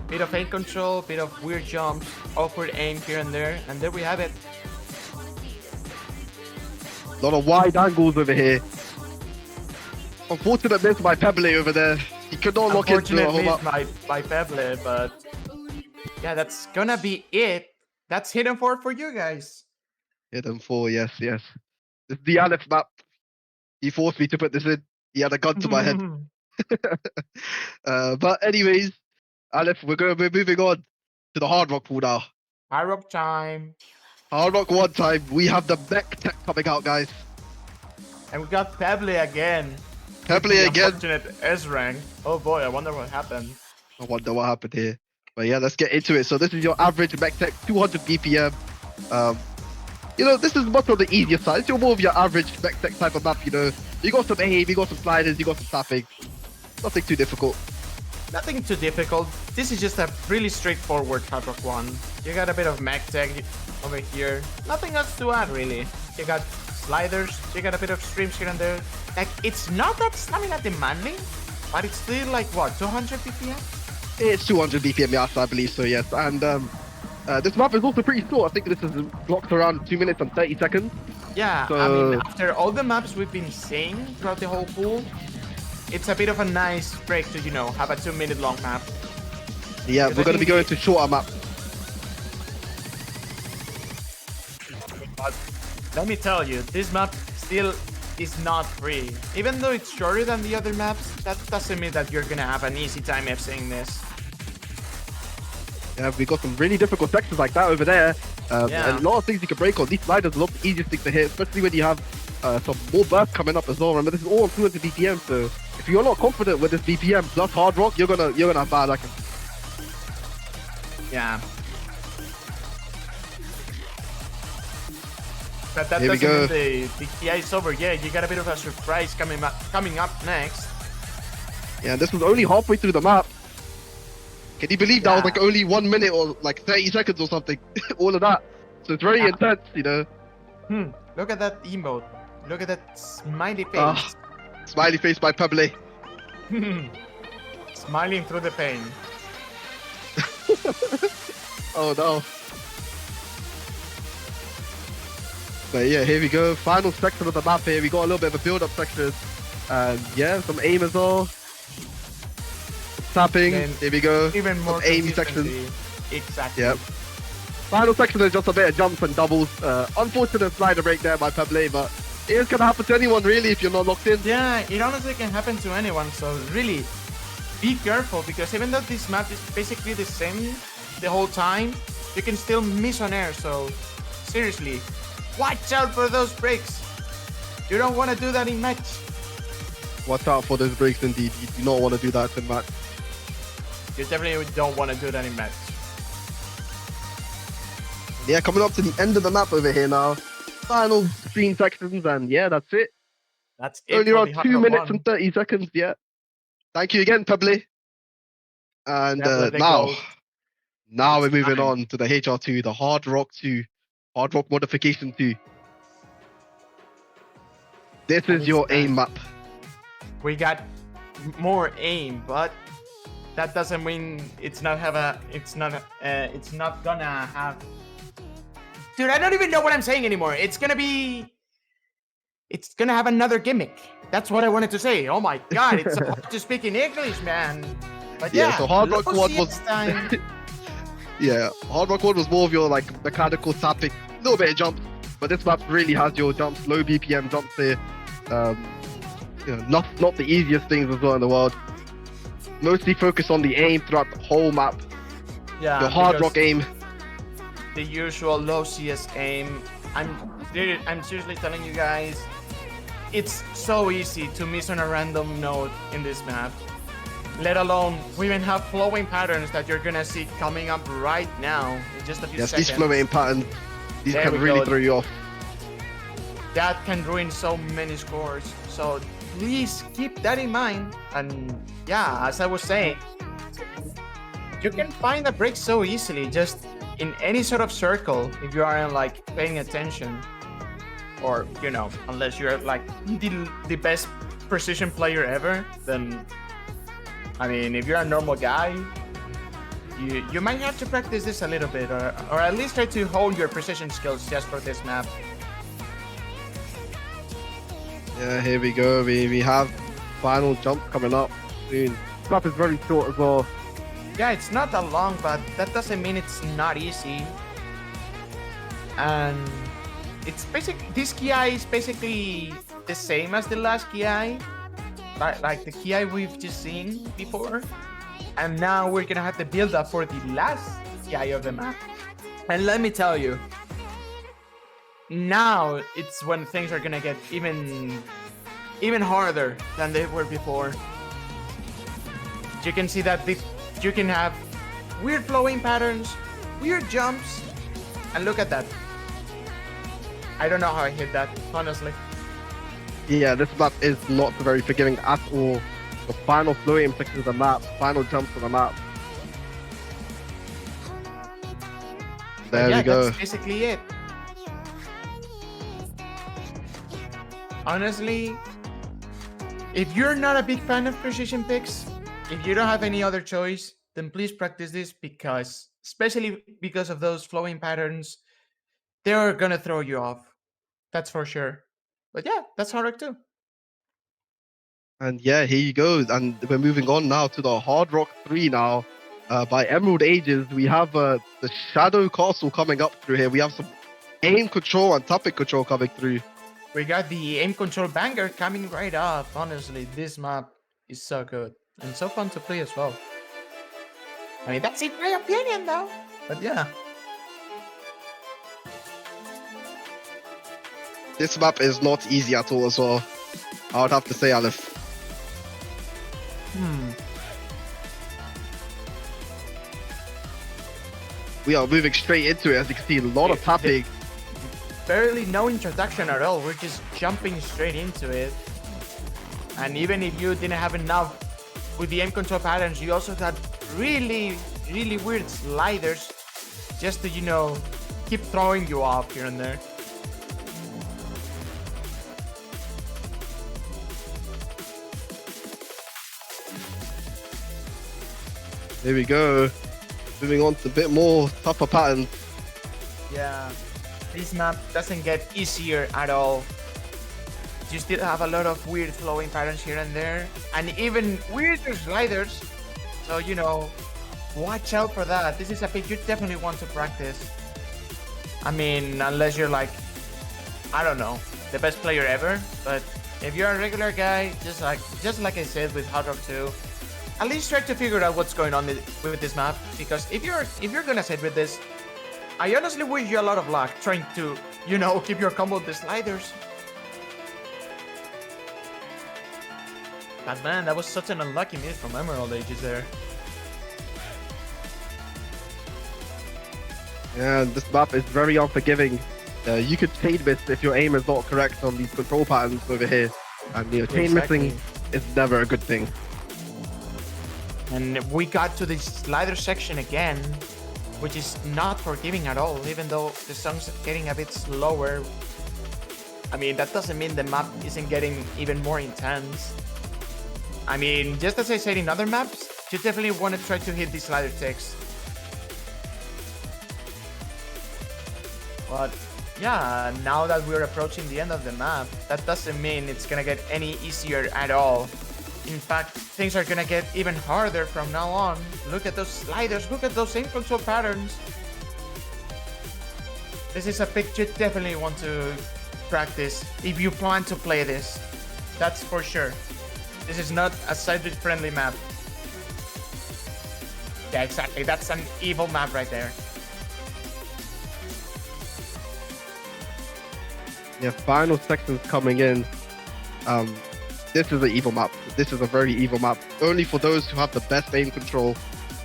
Bit of aim control, bit of weird jumps, awkward aim here and there we have it. A lot of wide angles over here. Unfortunate miss by Pebble over there. He could not lock into the whole map. by Pebble, but yeah, that's gonna be it. That's Hidden 4 for you guys. Hidden 4, yes. This is the Aleph map. He forced me to put this in. He had a gun to my head. But anyways, Aleph, we're moving on to the Hard Rock pool now. Hard Rock time. Hard Rock 1 time. We have the mech tech coming out, guys. And we got Pebble again. Pebble again. Unfortunate S rank. Oh boy, I wonder what happened. I wonder what happened here. But yeah, let's get into it. So this is your average mech tech, 200 BPM. This is much on the easier side. It's more of your average mech tech type of map, You got some aim, you got some sliders, you got some tapping. Nothing too difficult. Nothing too difficult. This is just a really straightforward Hard Rock 1. You got a bit of mech tech over here. Nothing else to add, really. You got sliders, you got a bit of streams here and there. Like, it's not that stamina demanding, but it's still like, what, 200 BPM? It's 200 BPM, yes, I believe so, yes. And This map is also pretty short. I think this is blocked around 2 minutes and 30 seconds. Yeah, I mean, after all the maps we've been seeing throughout the whole pool, it's a bit of a nice break to, have a 2-minute long map. Yeah, we're going to be going to shorter maps. But let me tell you, this map still is not free. Even though it's shorter than the other maps, that doesn't mean that you're gonna have an easy time FCing this. Yeah, we got some really difficult sections like that over there. Yeah. And a lot of things you can break on. These sliders are not the easiest thing to hit, especially when you have some more bursts coming up as well. Remember, this is all on 200 BPM, so if you're not confident with this BPM plus hard rock, you're gonna have bad luck. Yeah. But that Here we doesn't go. mean the TI is over yet. You got a bit of a surprise coming up next. Yeah, this was only halfway through the map. Can you believe that was like only 1 minute or like 30 seconds or something? All of that. So it's very intense, Look at that emote. Look at that smiley face. Smiley face by Pablo. Smiling through the pain. Oh no. But yeah, here we go. Final section of the map here. We got a little bit of a build-up section. And yeah, some aim as well. Tapping. Here we go. Even more aim section. Exactly. Yep. Final section is just a bit of jumps and doubles. Unfortunate slider break there by Pablo, but it is gonna happen to anyone really if you're not locked in. Yeah, it honestly can happen to anyone. So really, be careful, because even though this map is basically the same the whole time, you can still miss on air. So seriously, watch out for those breaks. You don't want to do that in match. Watch out for those breaks indeed. You do not want to do that in match. You definitely don't want to do that in match. Yeah, coming up to the end of the map over here now. Final screen sections, and yeah, that's it. That's it. Only around 2 minutes 101. and 30 seconds, yeah. Thank you again, Pablo. And now we're moving on to the HR2, the Hard Rock 2, Hard Rock Modification 2. This is your aim map. We got more aim, but that doesn't mean it's not gonna have. Dude, I don't even know what I'm saying anymore. It's gonna have another gimmick. That's what I wanted to say. Oh my god, it's so hard to speak in English, man. But yeah, so Hard Rock 1 was time. yeah, Hard Rock 1 was more of your like mechanical tapping, a little bit of jumps, but this map really has your jumps, low BPM jumps here. Not the easiest things as well in the world. Mostly focus on the aim throughout the whole map. Yeah, the Hard Rock aim. The usual low CS aim. I'm seriously telling you guys, it's so easy to miss on a random node in this map. Let alone, we even have flowing patterns that you're gonna see coming up right now in just a few seconds. These flowing patterns, these can really throw you off. That can ruin so many scores. So please keep that in mind. And yeah, as I was saying, you can find a break so easily just in any sort of circle if you aren't like paying attention, or unless you're like the best precision player ever. Then I mean, if you're a normal guy, you might have to practice this a little bit, or at least try to hold your precision skills just for this map. Yeah, here we go. We have final jump coming up soon. This map is very short as well. Yeah, it's not that long, but that doesn't mean it's not easy. And it's this KI is basically the same as the last KI, like the KI we've just seen before. And now we're gonna have the build up for the last KI of the map. And let me tell you, now it's when things are gonna get even harder than they were before. You can see that you can have weird flowing patterns, weird jumps, and look at that. I don't know how I hit that, honestly. Yeah, this map is not very forgiving at all. The final flowing section of the map, final jumps of the map. There we go. That's basically it. Honestly, if you're not a big fan of precision picks, if you don't have any other choice, then please practice this, because especially because of those flowing patterns. They're gonna throw you off. That's for sure. But yeah, that's Hard Rock 2. And yeah, here you go. And we're moving on now to the Hard Rock 3 now. By Emerald Ages, we have the Shadow Castle coming up through here. We have some aim control and topic control coming through. We got the aim control banger coming right up. Honestly, this map is so good and so fun to play as well. I mean, that's in my opinion though. But yeah. This map is not easy at all as well. I would have to say, Aleph. We are moving straight into it, as you can see, a lot of tapping. Barely no introduction at all. We're just jumping straight into it. And even if you didn't have enough with the aim control patterns, you also had really weird sliders just to, you know, keep throwing you off here and there. There we go. Moving on to a bit more tougher patterns. Yeah, this map doesn't get easier at all. You still have a lot of weird flowing patterns here and there, and even weirder sliders. So, you know, watch out for that. This is a pick you definitely want to practice. I mean, unless you're like, I don't know, the best player ever. But if you're a regular guy, just like I said with Hard Rock 2, at least try to figure out what's going on with this map. Because if you're gonna sit with this, I honestly wish you a lot of luck trying to, you know, keep your combo with the sliders. But man, that was such an unlucky miss from Emerald Ages there. Yeah, this map is very unforgiving. You could chain miss if your aim is not correct on these control patterns over here. And you know, chain missing is never a good thing. And we got to the slider section again, which is not forgiving at all, even though the song's getting a bit slower. I mean, that doesn't mean the map isn't getting even more intense. I mean, just as I said in other maps, you definitely want to try to hit the slider text. But yeah, now that we're approaching the end of the map, that doesn't mean it's gonna get any easier at all. In fact, things are gonna get even harder from now on. Look at those sliders, look at those aim control patterns. This is a pick you definitely want to practice if you plan to play this. That's for sure. This is not a sideread friendly map. Yeah, exactly. That's an evil map right there. Yeah, final sections coming in. This is an evil map. This is a very evil map. Only for those who have the best aim control.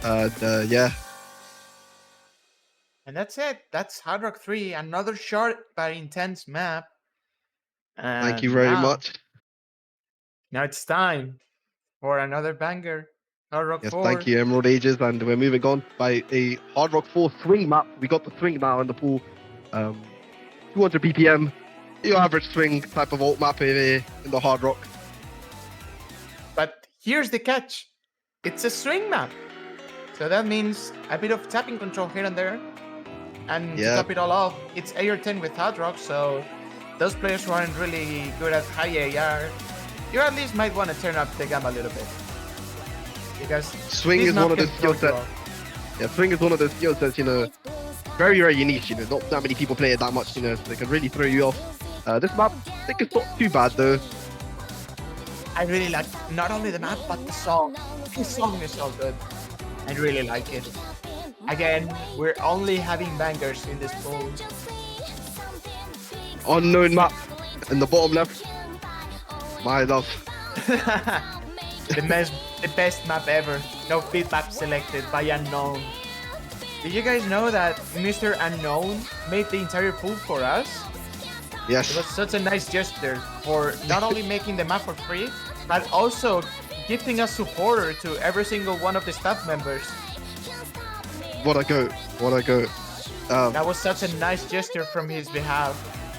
Yeah. And that's it. That's Hard Rock 3. Another short but intense map. Thank you very much. Now it's time for another banger. Hard Rock 4. Thank you, Emerald Ages. And we're moving on by a Hard Rock 4 swing map. We got the swing now in the pool. 200 BPM. Your average swing type of alt map here in the Hard Rock. But here's the catch. It's a swing map. So that means a bit of tapping control here and there. And to top it all off, it's AR10 with Hard Rock, so those players who aren't really good at high AR, you at least might want to turn up the game a little bit. Because swing is one of those skill sets. Yeah, swing is one of those skill sets, you know, very, very unique, you know, not that many people play it that much, you know, so they can really throw you off. This map, I think it's not too bad though. I really like not only the map, but the song. The song is so good. I really like it. Again, we're only having bangers in this pool. Unknown map in the bottom left. My love. the best map ever. No beat map selected by Unknown. Did you guys know that Mr. Unknown made the entire pool for us? Yes. It was such a nice gesture for not only making the map for free, but also gifting a supporter to every single one of the staff members. What a goat. What a goat. That was such a nice gesture from his behalf.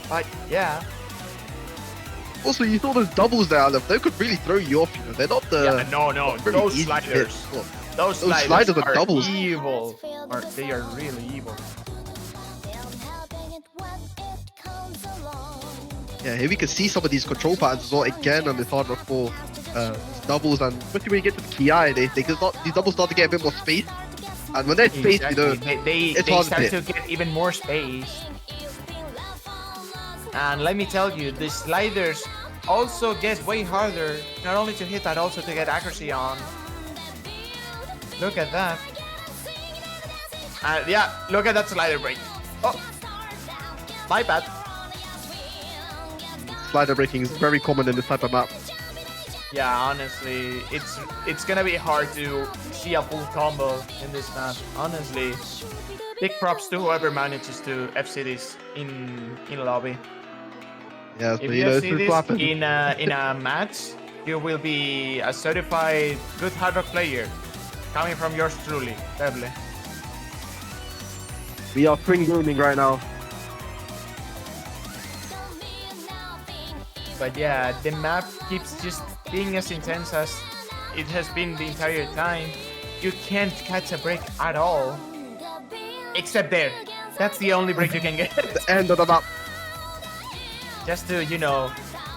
But yeah. Also, you saw those doubles there, Aleph. They could really throw you off, you know. They're not the... Yeah, no, really those easy sliders. hits. Those Those sliders are are doubles. evil. They are really evil. Yeah, here we can see some of these control patterns as well again on this Hard Rock 4 doubles, and especially when you get to the Ki, these doubles start to get a bit more space. And when they're spaced, you know, they start to get even more space. And let me tell you, the sliders also get way harder, not only to hit, but also to get accuracy on. Look at that. And yeah, look at that slider break. Oh, my bad. Slider breaking is very common in this type of map. Yeah, honestly, it's gonna be hard to see a full combo in this map. Honestly, big props to whoever manages to FC this in lobby. Yeah, so If you you know, see this in a match, you will be a certified good Hard Rock player, coming from yours truly, Deble. We are spring grooming right now. But yeah, the map keeps just being as intense as it has been the entire time. You can't catch a break at all. Except there. That's the only break you can get. The end of the map. Just to, you know,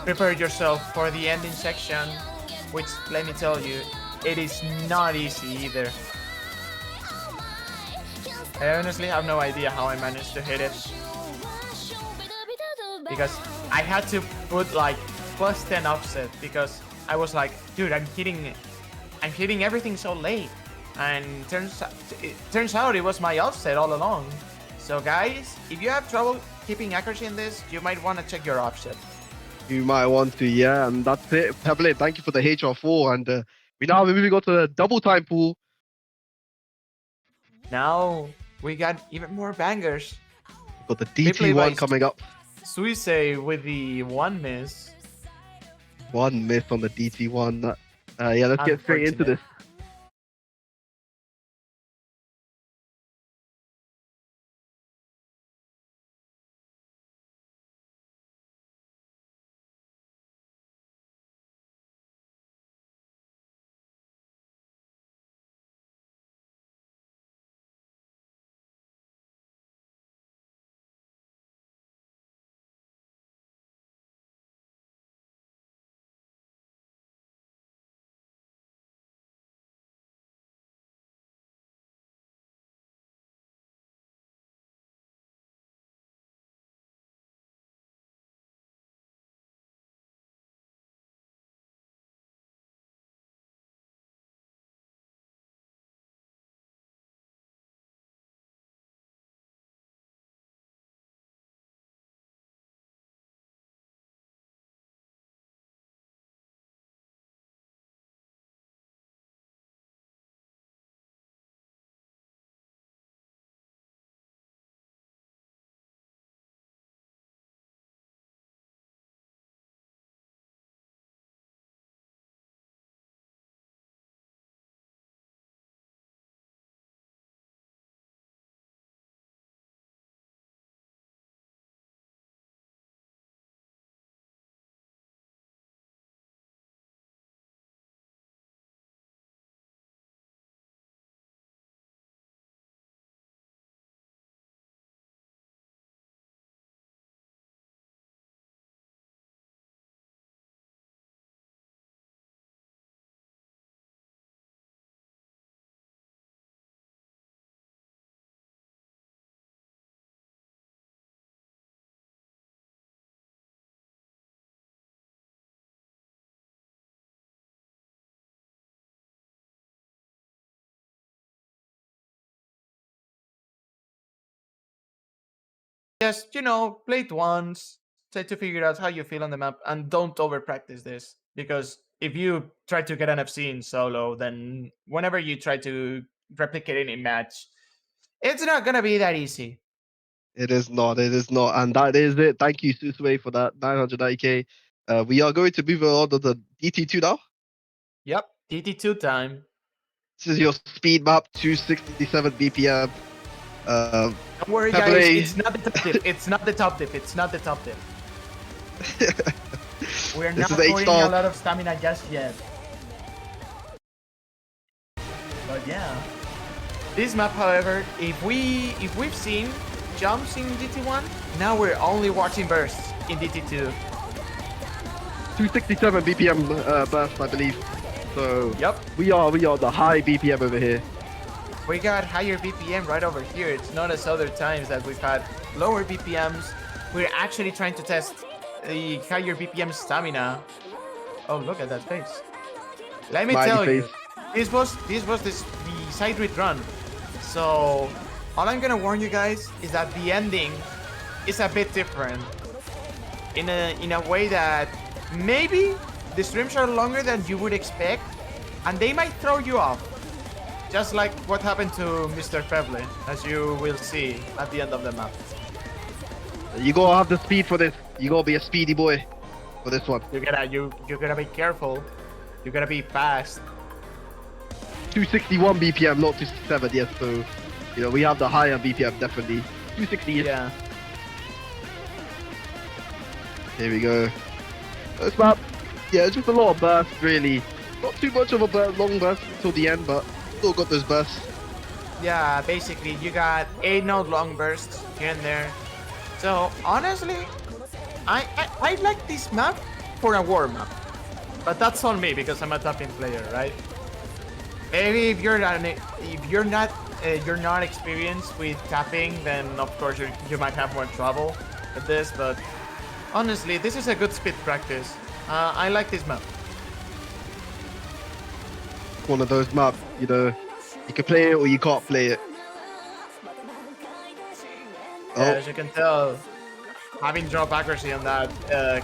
prepare yourself for the ending section, which, let me tell you, it is not easy either. I honestly have no idea how I managed to hit it. Because I had to put like +10 offset, because I was like, dude, I'm hitting everything so late. And it turns out it was my offset all along. So guys, if you have trouble keeping accuracy in this, you might want to check your offset. You might want to, yeah, and that's it. Pebble, thank you for the HR4, and we now moving on to the double time pool. Now we got even more bangers. We've got the DT1 coming up. Suisse with the 1 miss. 1 miss on the DT1. Yeah, let's get straight into this. Just, you know, play it once, try to figure out how you feel on the map, and don't over practice this. Because if you try to get an FC in solo, then whenever you try to replicate it in match, it's not gonna be that easy. It is not, and that is it. Thank you, Susue, for that 990k. We are going to move on to the DT2 now. Yep, DT2 time. This is your speed map, 267 BPM. Don't worry, Pebble. guys. It's not the top tip. It's not the top tip. It's not the top tip. We're not putting a lot of stamina just yet. But yeah. This map, however, if we've seen jumps in DT1, now we're only watching bursts in DT2. 267 BPM burst, I believe. So Yep. we are the high BPM over here. We got higher BPM right over here. It's not as other times that we've had lower BPMs. We're actually trying to test the higher BPM stamina. Oh, look at that face. Let me tell you, this was the side read run. So all I'm gonna warn you guys is that the ending is a bit different. In a way that maybe the streams are longer than you would expect, and they might throw you off. Just like what happened to Mr. Pebble, as you will see at the end of the map. You gotta have the speed for this. You gotta be a speedy boy for this one. You gotta be careful. You gotta be fast. 261 BPM, not 267, yes, so, you know, we have the higher BPM, definitely. 260, yeah. Here we go. This map, yeah, it's just a lot of bursts, really. Not too much of a long burst until the end, but still got those bursts. Yeah, basically, you got 8-node long bursts here and there. So, honestly, I like this map for a war map. But that's on me, because I'm a tapping player, right? Maybe if you're not experienced with tapping, then of course you might have more trouble with this. But honestly, this is a good speed practice. I like this map. One of those maps, you know, you can play it or you can't play it. Yeah, as you can tell, having drop accuracy on that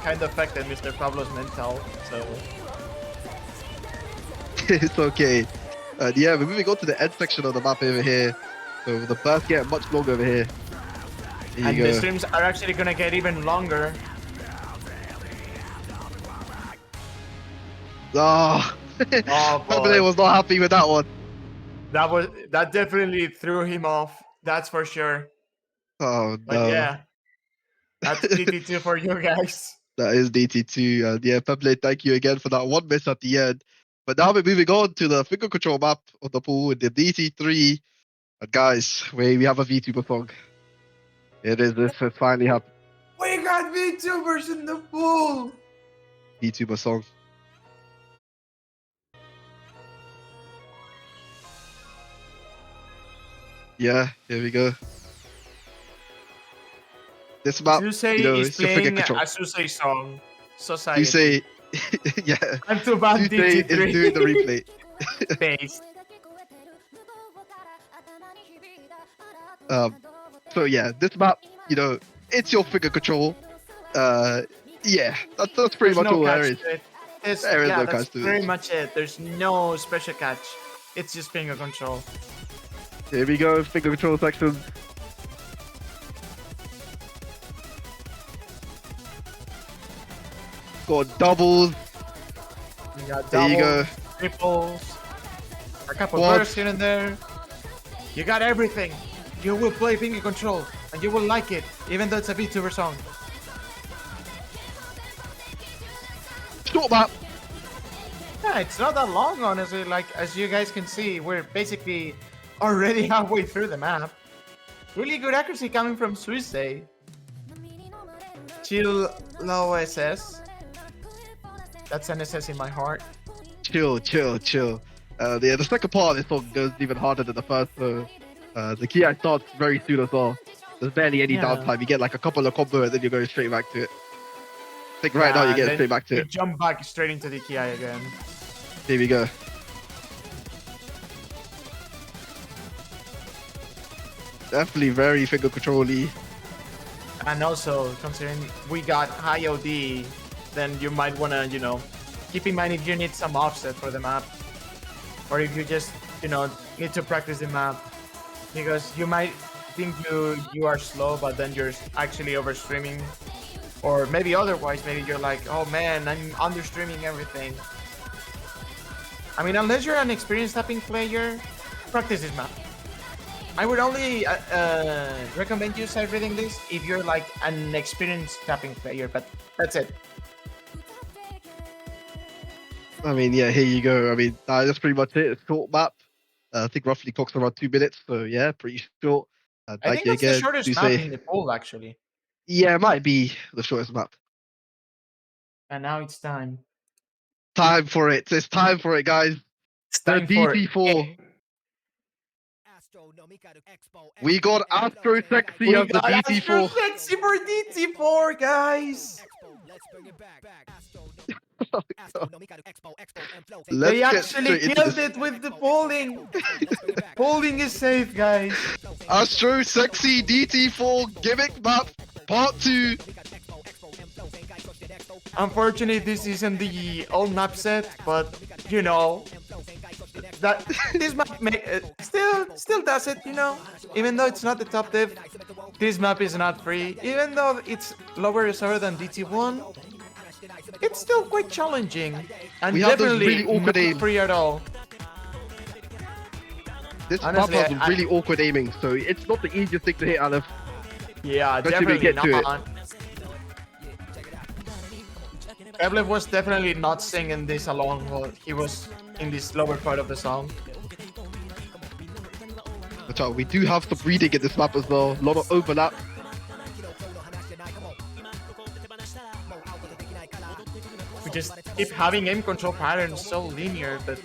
kind of affected Mr. Pablo's mental. So it's okay. Yeah, we're moving on to the end section of the map over here. So the bursts get much longer over here. And the streams are actually gonna get even longer. Oh, Oh boy. Pebble was not happy with that one. That definitely threw him off. That's for sure. Oh no. But yeah, that's DT2 for you guys. That is DT2. And yeah, Pebble, thank you again for that one miss at the end. But now we're moving on to the finger control map of the pool with the DT3. And guys, we have a VTuber song. This has finally happened. We got VTubers in the pool. VTuber song. Yeah, here we go. This map, Susei you know, is it's the finger playing control. a Susei song. Society. Susei, yeah. I'm too bad. Susei DT3 is doing the replay. Base. So yeah, this map, you know, it's your finger control. Yeah, that's pretty much all there is. There is no catch to it. That's pretty much it. There's no special catch. It's just finger control. Here we go, finger control section. Got doubles. You got There doubles, you go. triples, a couple Quads. bursts here and there. You got everything. You will play finger control, and you will like it, even though it's a VTuber song. Short map. Yeah, it's not that long, honestly. Like, as you guys can see, we're basically already halfway through the map. Really good accuracy coming from Suisei. Chill low SS. That's an SS in my heart. Chill. Yeah, the second part of this song goes even harder than the first, so the key starts very soon as well. There's barely any downtime. You get like a couple of combo and then you're going straight back to it. I think right now you're getting straight back to you it. Jump back straight into the Ki again. Here we go. Definitely very finger control-y. And also, considering we got high OD, then you might want to, you know, keep in mind if you need some offset for the map. Or if you just, you know, need to practice the map. Because you might think you are slow, but then you're actually overstreaming. Or maybe otherwise, maybe you're like, oh man, I'm understreaming everything. I mean, unless you're an experienced tapping player, practice this map. I would only recommend you side reading this if you're like an experienced tapping player, but that's it. I mean, yeah, here you go. I mean, that's pretty much it. It's short map. I think roughly clocks around 2 minutes. So yeah, pretty short. I Thank think you that's the again. shortest Do map say, in the pool, actually. yeah, it might be the shortest map. And now it's time. Time for it. It's time for it, guys. It's The time for DT4. We got Astro Sexy We as the got Astro DT4. Sexy for DT4, guys. Let's They get actually straight into killed this. it with the polling. Polling is safe, guys. Astro Sexy DT4 gimmick map part 2. Unfortunately, this isn't the old map set, but you know that this map still does it. You know, even though it's not the top div, this map is not free. Even though it's lower reserve than DT1, it's still quite challenging and We have those definitely really awkward not aims. free at all. This Honestly, map has really awkward aiming, so it's not the easiest thing to hit, Aleph. Yeah, Especially when definitely we get to it. not. Pebble was definitely not singing this along while he was in this lower part of the song. Watch out, we do have some reading in this map as well. A lot of overlap. We just keep having aim control patterns so linear, but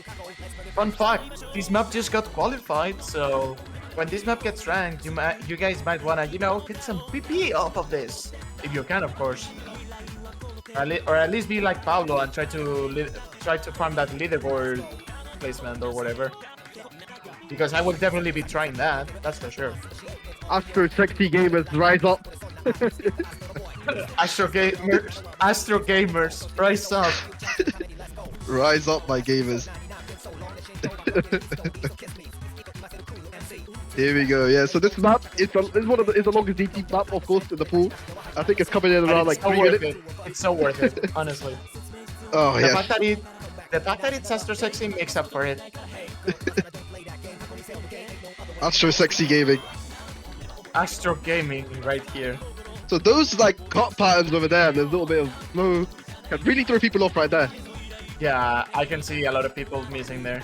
fun fact, this map just got qualified, so when this map gets ranked, you guys might wanna, you know, get some PP off of this. If you can, of course. Or at least be like Pablo and try to farm that leaderboard placement or whatever. Because I will definitely be trying that, that's for sure. Astro Sexy Gamers, rise up. Astro Gamers, rise up. Rise up, my gamers. Here we go. Yeah, so this map is the longest DT map, of course, in the pool. I think it's coming in around like 3 minutes. It's so worth it, honestly. Oh The yeah. fact that it's Astro Sexy makes up for it. Astro Sexy Gaming. Astro Gaming right here. So those like cut patterns over there, and there's a little bit of flow, can really throw people off right there. Yeah, I can see a lot of people missing there.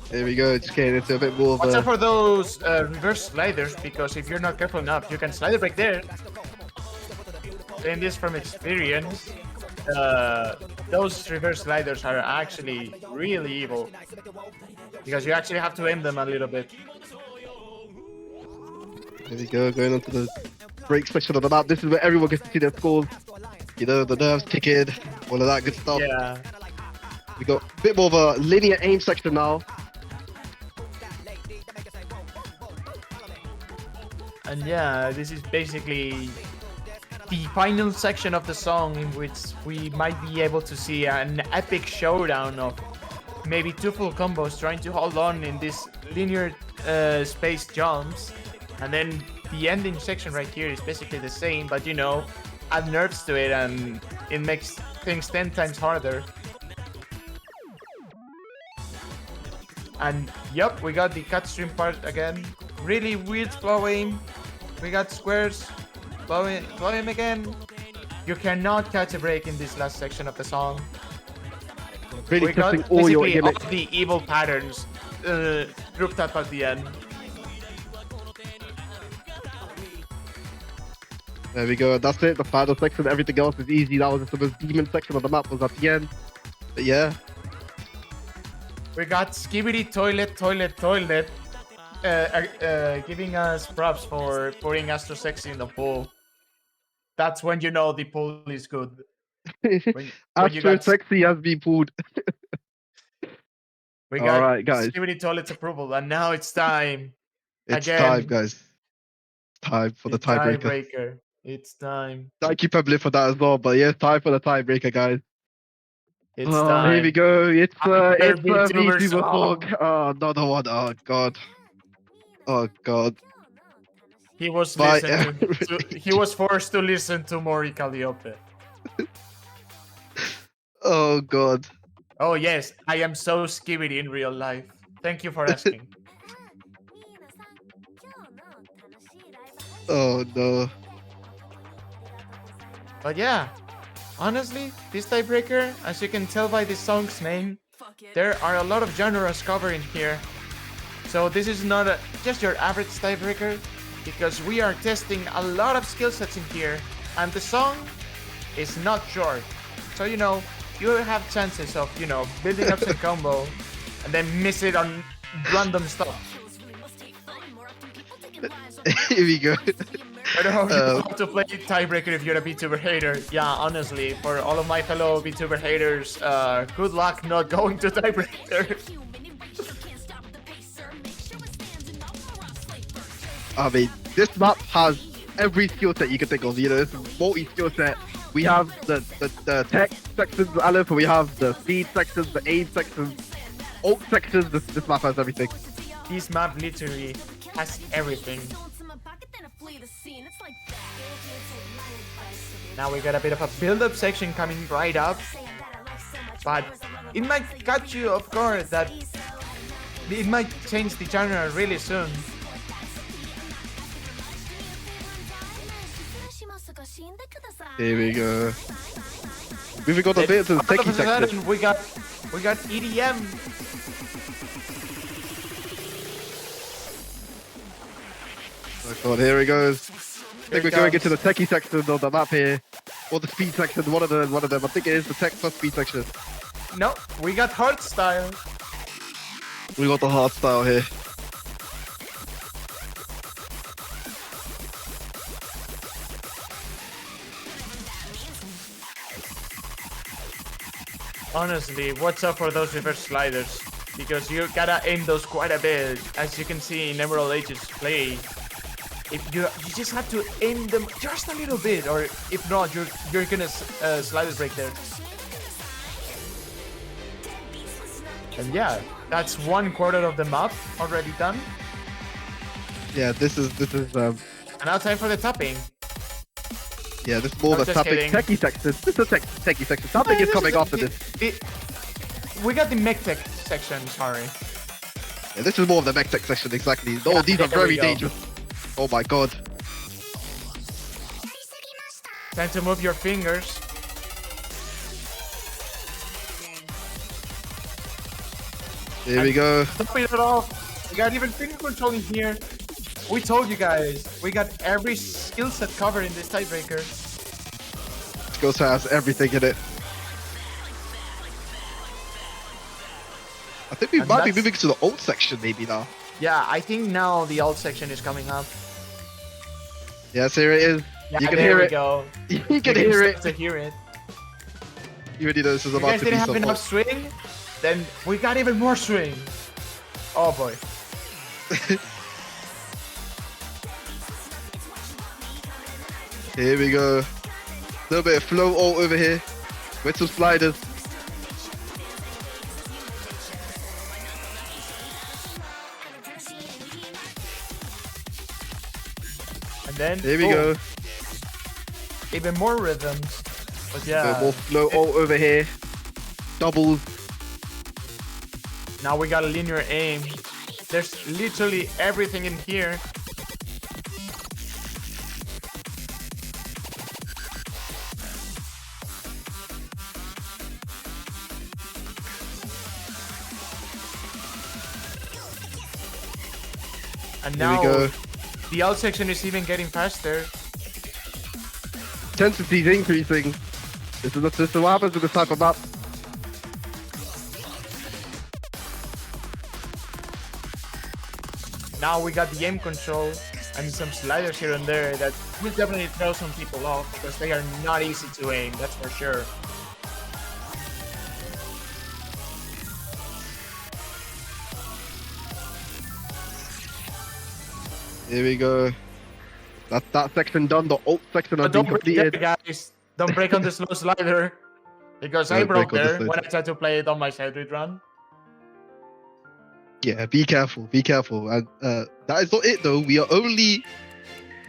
There we go, just getting into a bit more of Watch out a... for those reverse sliders, because if you're not careful enough, you can slide break there. Saying this from experience, those reverse sliders are actually really evil. Because you actually have to aim them a little bit. There we go, going on to the break section of the map. This is where everyone gets to see their scores. You know, the nerves ticking, all of that good stuff. Yeah. We got a bit more of a linear aim section now. And yeah, this is basically the final section of the song in which we might be able to see an epic showdown of maybe two full combos trying to hold on in this linear space jumps. And then the ending section right here is basically the same, but you know, add nerfs to it and it makes things 10 times harder. And yep, we got the cut stream part again. Really weird flow aim. We got squares. Flow aim again. You cannot catch a break in this last section of the song. Really We got testing all your basically all gimmicks. the evil patterns grouped up at the end. There we go, that's it, the final section, everything else is easy. That was just the most demon section of the map was at the end. But yeah. We got Skibidi Toilet giving us props for putting Astro Sexy in the pool. That's when you know the pool is good. When you Astro got- Sexy has been pulled. We got Alright, guys. Skibidi Toilet's approval, and now it's time. It's Again. time, guys. It's time for the tiebreaker. Tiebreaker. It's time. Thank you, Pebble, for that as well. But yeah, it's time for the tiebreaker, guys. It's time. Here we go. It's VTuber VTuber song. song. Oh, another one. Oh god. Oh god. He was By he was forced to listen to Mori Calliope. Oh god. Oh yes, I am so skibidi in real life. Thank you for asking. Oh no. But yeah, honestly, this tiebreaker, as you can tell by the song's name, there are a lot of genres covered in here. So this is not just your average tiebreaker, because we are testing a lot of skill sets in here, and the song is not short. So, you know, you have chances of, you know, building up some combo and then miss it on random stuff. Here we go. I don't know if you know how to play tiebreaker if you're a VTuber hater. Yeah, honestly, for all of my fellow VTuber haters, good luck not going to tiebreaker. I mean, this map has every skill set you can think of. You know, it's a multi-skill set. We have the tech sections, Aleph, we have the speed sections, the aim sections, ult sections. This map has everything. This map literally has everything. Now we got a bit of a build-up section coming right up, but it might catch you off guard that it might change the genre really soon. Here we go. Moving on a bit to the techie section. We got EDM. Oh god, here he goes. I think we're going into the techie section of the map here, or the speed section. One of them. I think it is the tech plus speed section. No, we got hard style. We got the hard style here. Honestly, what's up for those reverse sliders? Because you gotta aim those quite a bit, as you can see in Emerald Age's play. If you just have to aim them just a little bit, or if not, you're gonna slider break there. And yeah, that's 1/4 of the map already done. Yeah, this is And now time for the tapping. Yeah, this is more of a tapping techie section. This is a techie section. Tapping is coming after this. We got the mech tech section, sorry. Yeah, this is more of the mech tech section, exactly. No, these are very dangerous. Oh my god. Time to move your fingers. Here we go. Topping it off. We got even finger control in here. We told you guys, we got every skill set covered in this tiebreaker. Skill set has everything in it. I think we might be moving to the ult section maybe now. Yeah, I think now the ult section is coming up. Yes, here it is. Yeah, you can hear it. Go. You can hear it. To hear it. You already know this is about to be you guys didn't have enough swing? Then we got even more swing. Oh boy. Here we go. A little bit of flow ult over here. With some sliders. And then here we go. Even more rhythms. But yeah. More flow ult over here. Doubles. Now we got a linear aim. There's literally everything in here. And now the ult section is even getting faster. Intensity is increasing. This is what happens with this type of map. Now we got the aim control and some sliders here and there that will definitely throw some people off because they are not easy to aim, that's for sure. Here we go. That's that section done. The ult section has been completed. Guys, don't break on the slow slider because I broke there when I tried to play it on my side read run. Yeah, be careful, be careful. And that is not it though. We are only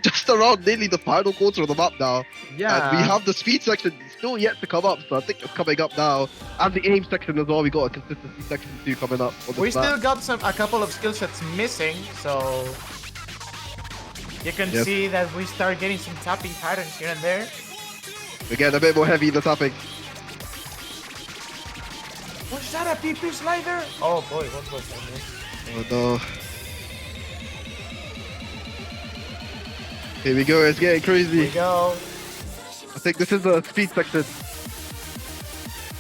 just around nearly the final quarter of the map now. Yeah. And we have the speed section still yet to come up, so I think it's coming up now. And the aim section as well. We got a consistency section too coming up. We still got a couple of skill sets missing, so you can see that we start getting some tapping patterns here and there. We're getting a bit more heavy in the tapping. Push that a PP slider? Oh boy, what was that? Oh no. Here we go, it's getting crazy. Here we go. I think this is the speed section.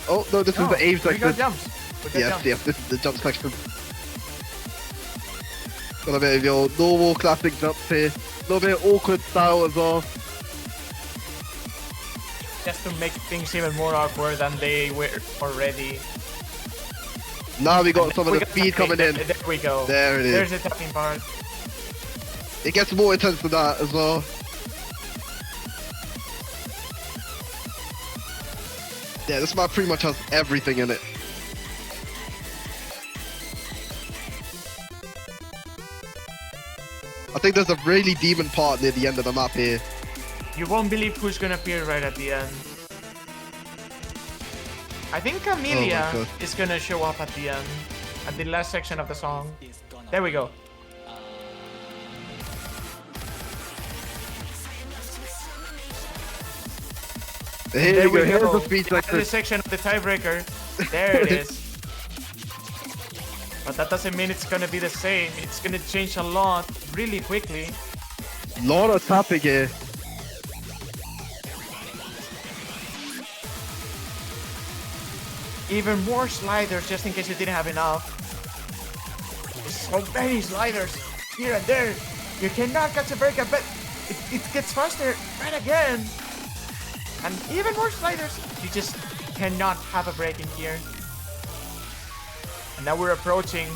Oh no, this is the aim We section. got jumps. Yes, this is the jump section. Got a bit of your normal classic jumps here. A little bit of awkward style as well. Just to make things even more awkward than they were already. Now we got some of the speed coming in. There we go. There it is. There's the tapping part. It gets more intense than that as well. Yeah, this map pretty much has everything in it. I think there's a really demon part near the end of the map here. You won't believe who's gonna appear right at the end. I think Camellia is gonna show up at the end, at the last section of the song. There we go. Here we go. Here's the speed section. The section of the tiebreaker. There it is. But that doesn't mean it's gonna be the same. It's gonna change a lot really quickly. Lot of tapping here. Even more sliders, just in case you didn't have enough. So many sliders here and there. You cannot catch a break, but it gets faster right again. And even more sliders. You just cannot have a break in here. And now we're approaching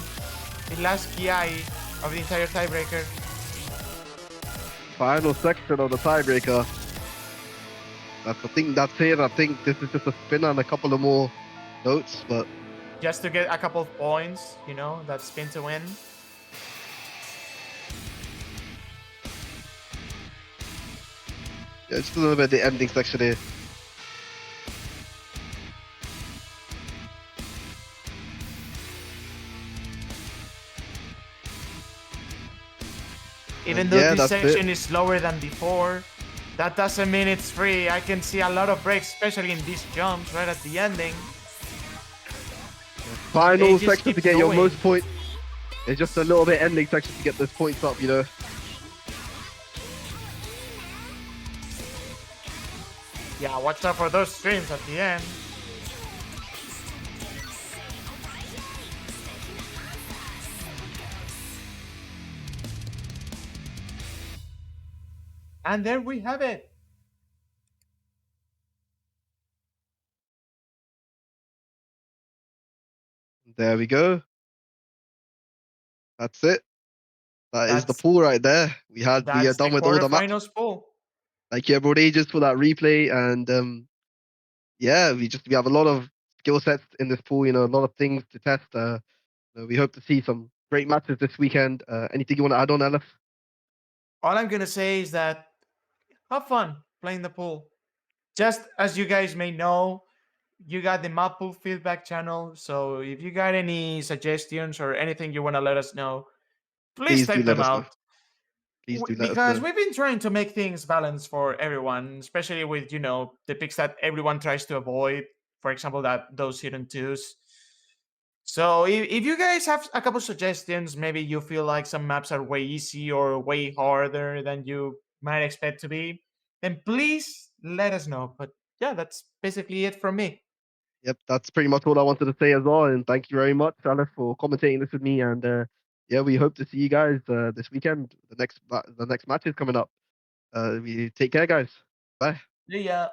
the last PI of the entire tiebreaker. Final section of the tiebreaker. That's the thing that's here. I think this is just a spin and a couple of more notes, but just to get a couple of points, you know, that spin to win. Yeah, just a little bit of the ending section here. Even though this section is slower than before, that doesn't mean it's free. I can see a lot of breaks, especially in these jumps right at the ending. Final section to get your most points. It's just a little bit ending section to get those points up, you know. Yeah, watch out for those streams at the end. And there we have it. There we go. That's it. That is the pool right there. We are done with all the maps. Pool. Thank you, everyone, ages for that replay. And yeah, we have a lot of skill sets in this pool. You know, a lot of things to test. We hope to see some great matches this weekend. Anything you want to add on, Elif? All I'm gonna say is that have fun playing the pool. Just as you guys may know, you got the mappool feedback channel. So if you got any suggestions or anything you want to let us know, please type them out. Please do let us know. Because we've been trying to make things balanced for everyone, especially with, you know, the picks that everyone tries to avoid. For example, those hidden twos. So if you guys have a couple suggestions, maybe you feel like some maps are way easy or way harder than you might expect to be, then please let us know. But yeah, that's basically it from me. Yep, that's pretty much all I wanted to say as well. And thank you very much, Aleph, for commentating this with me. And yeah, we hope to see you guys this weekend. The next match is coming up. We take care, guys. Bye. See ya.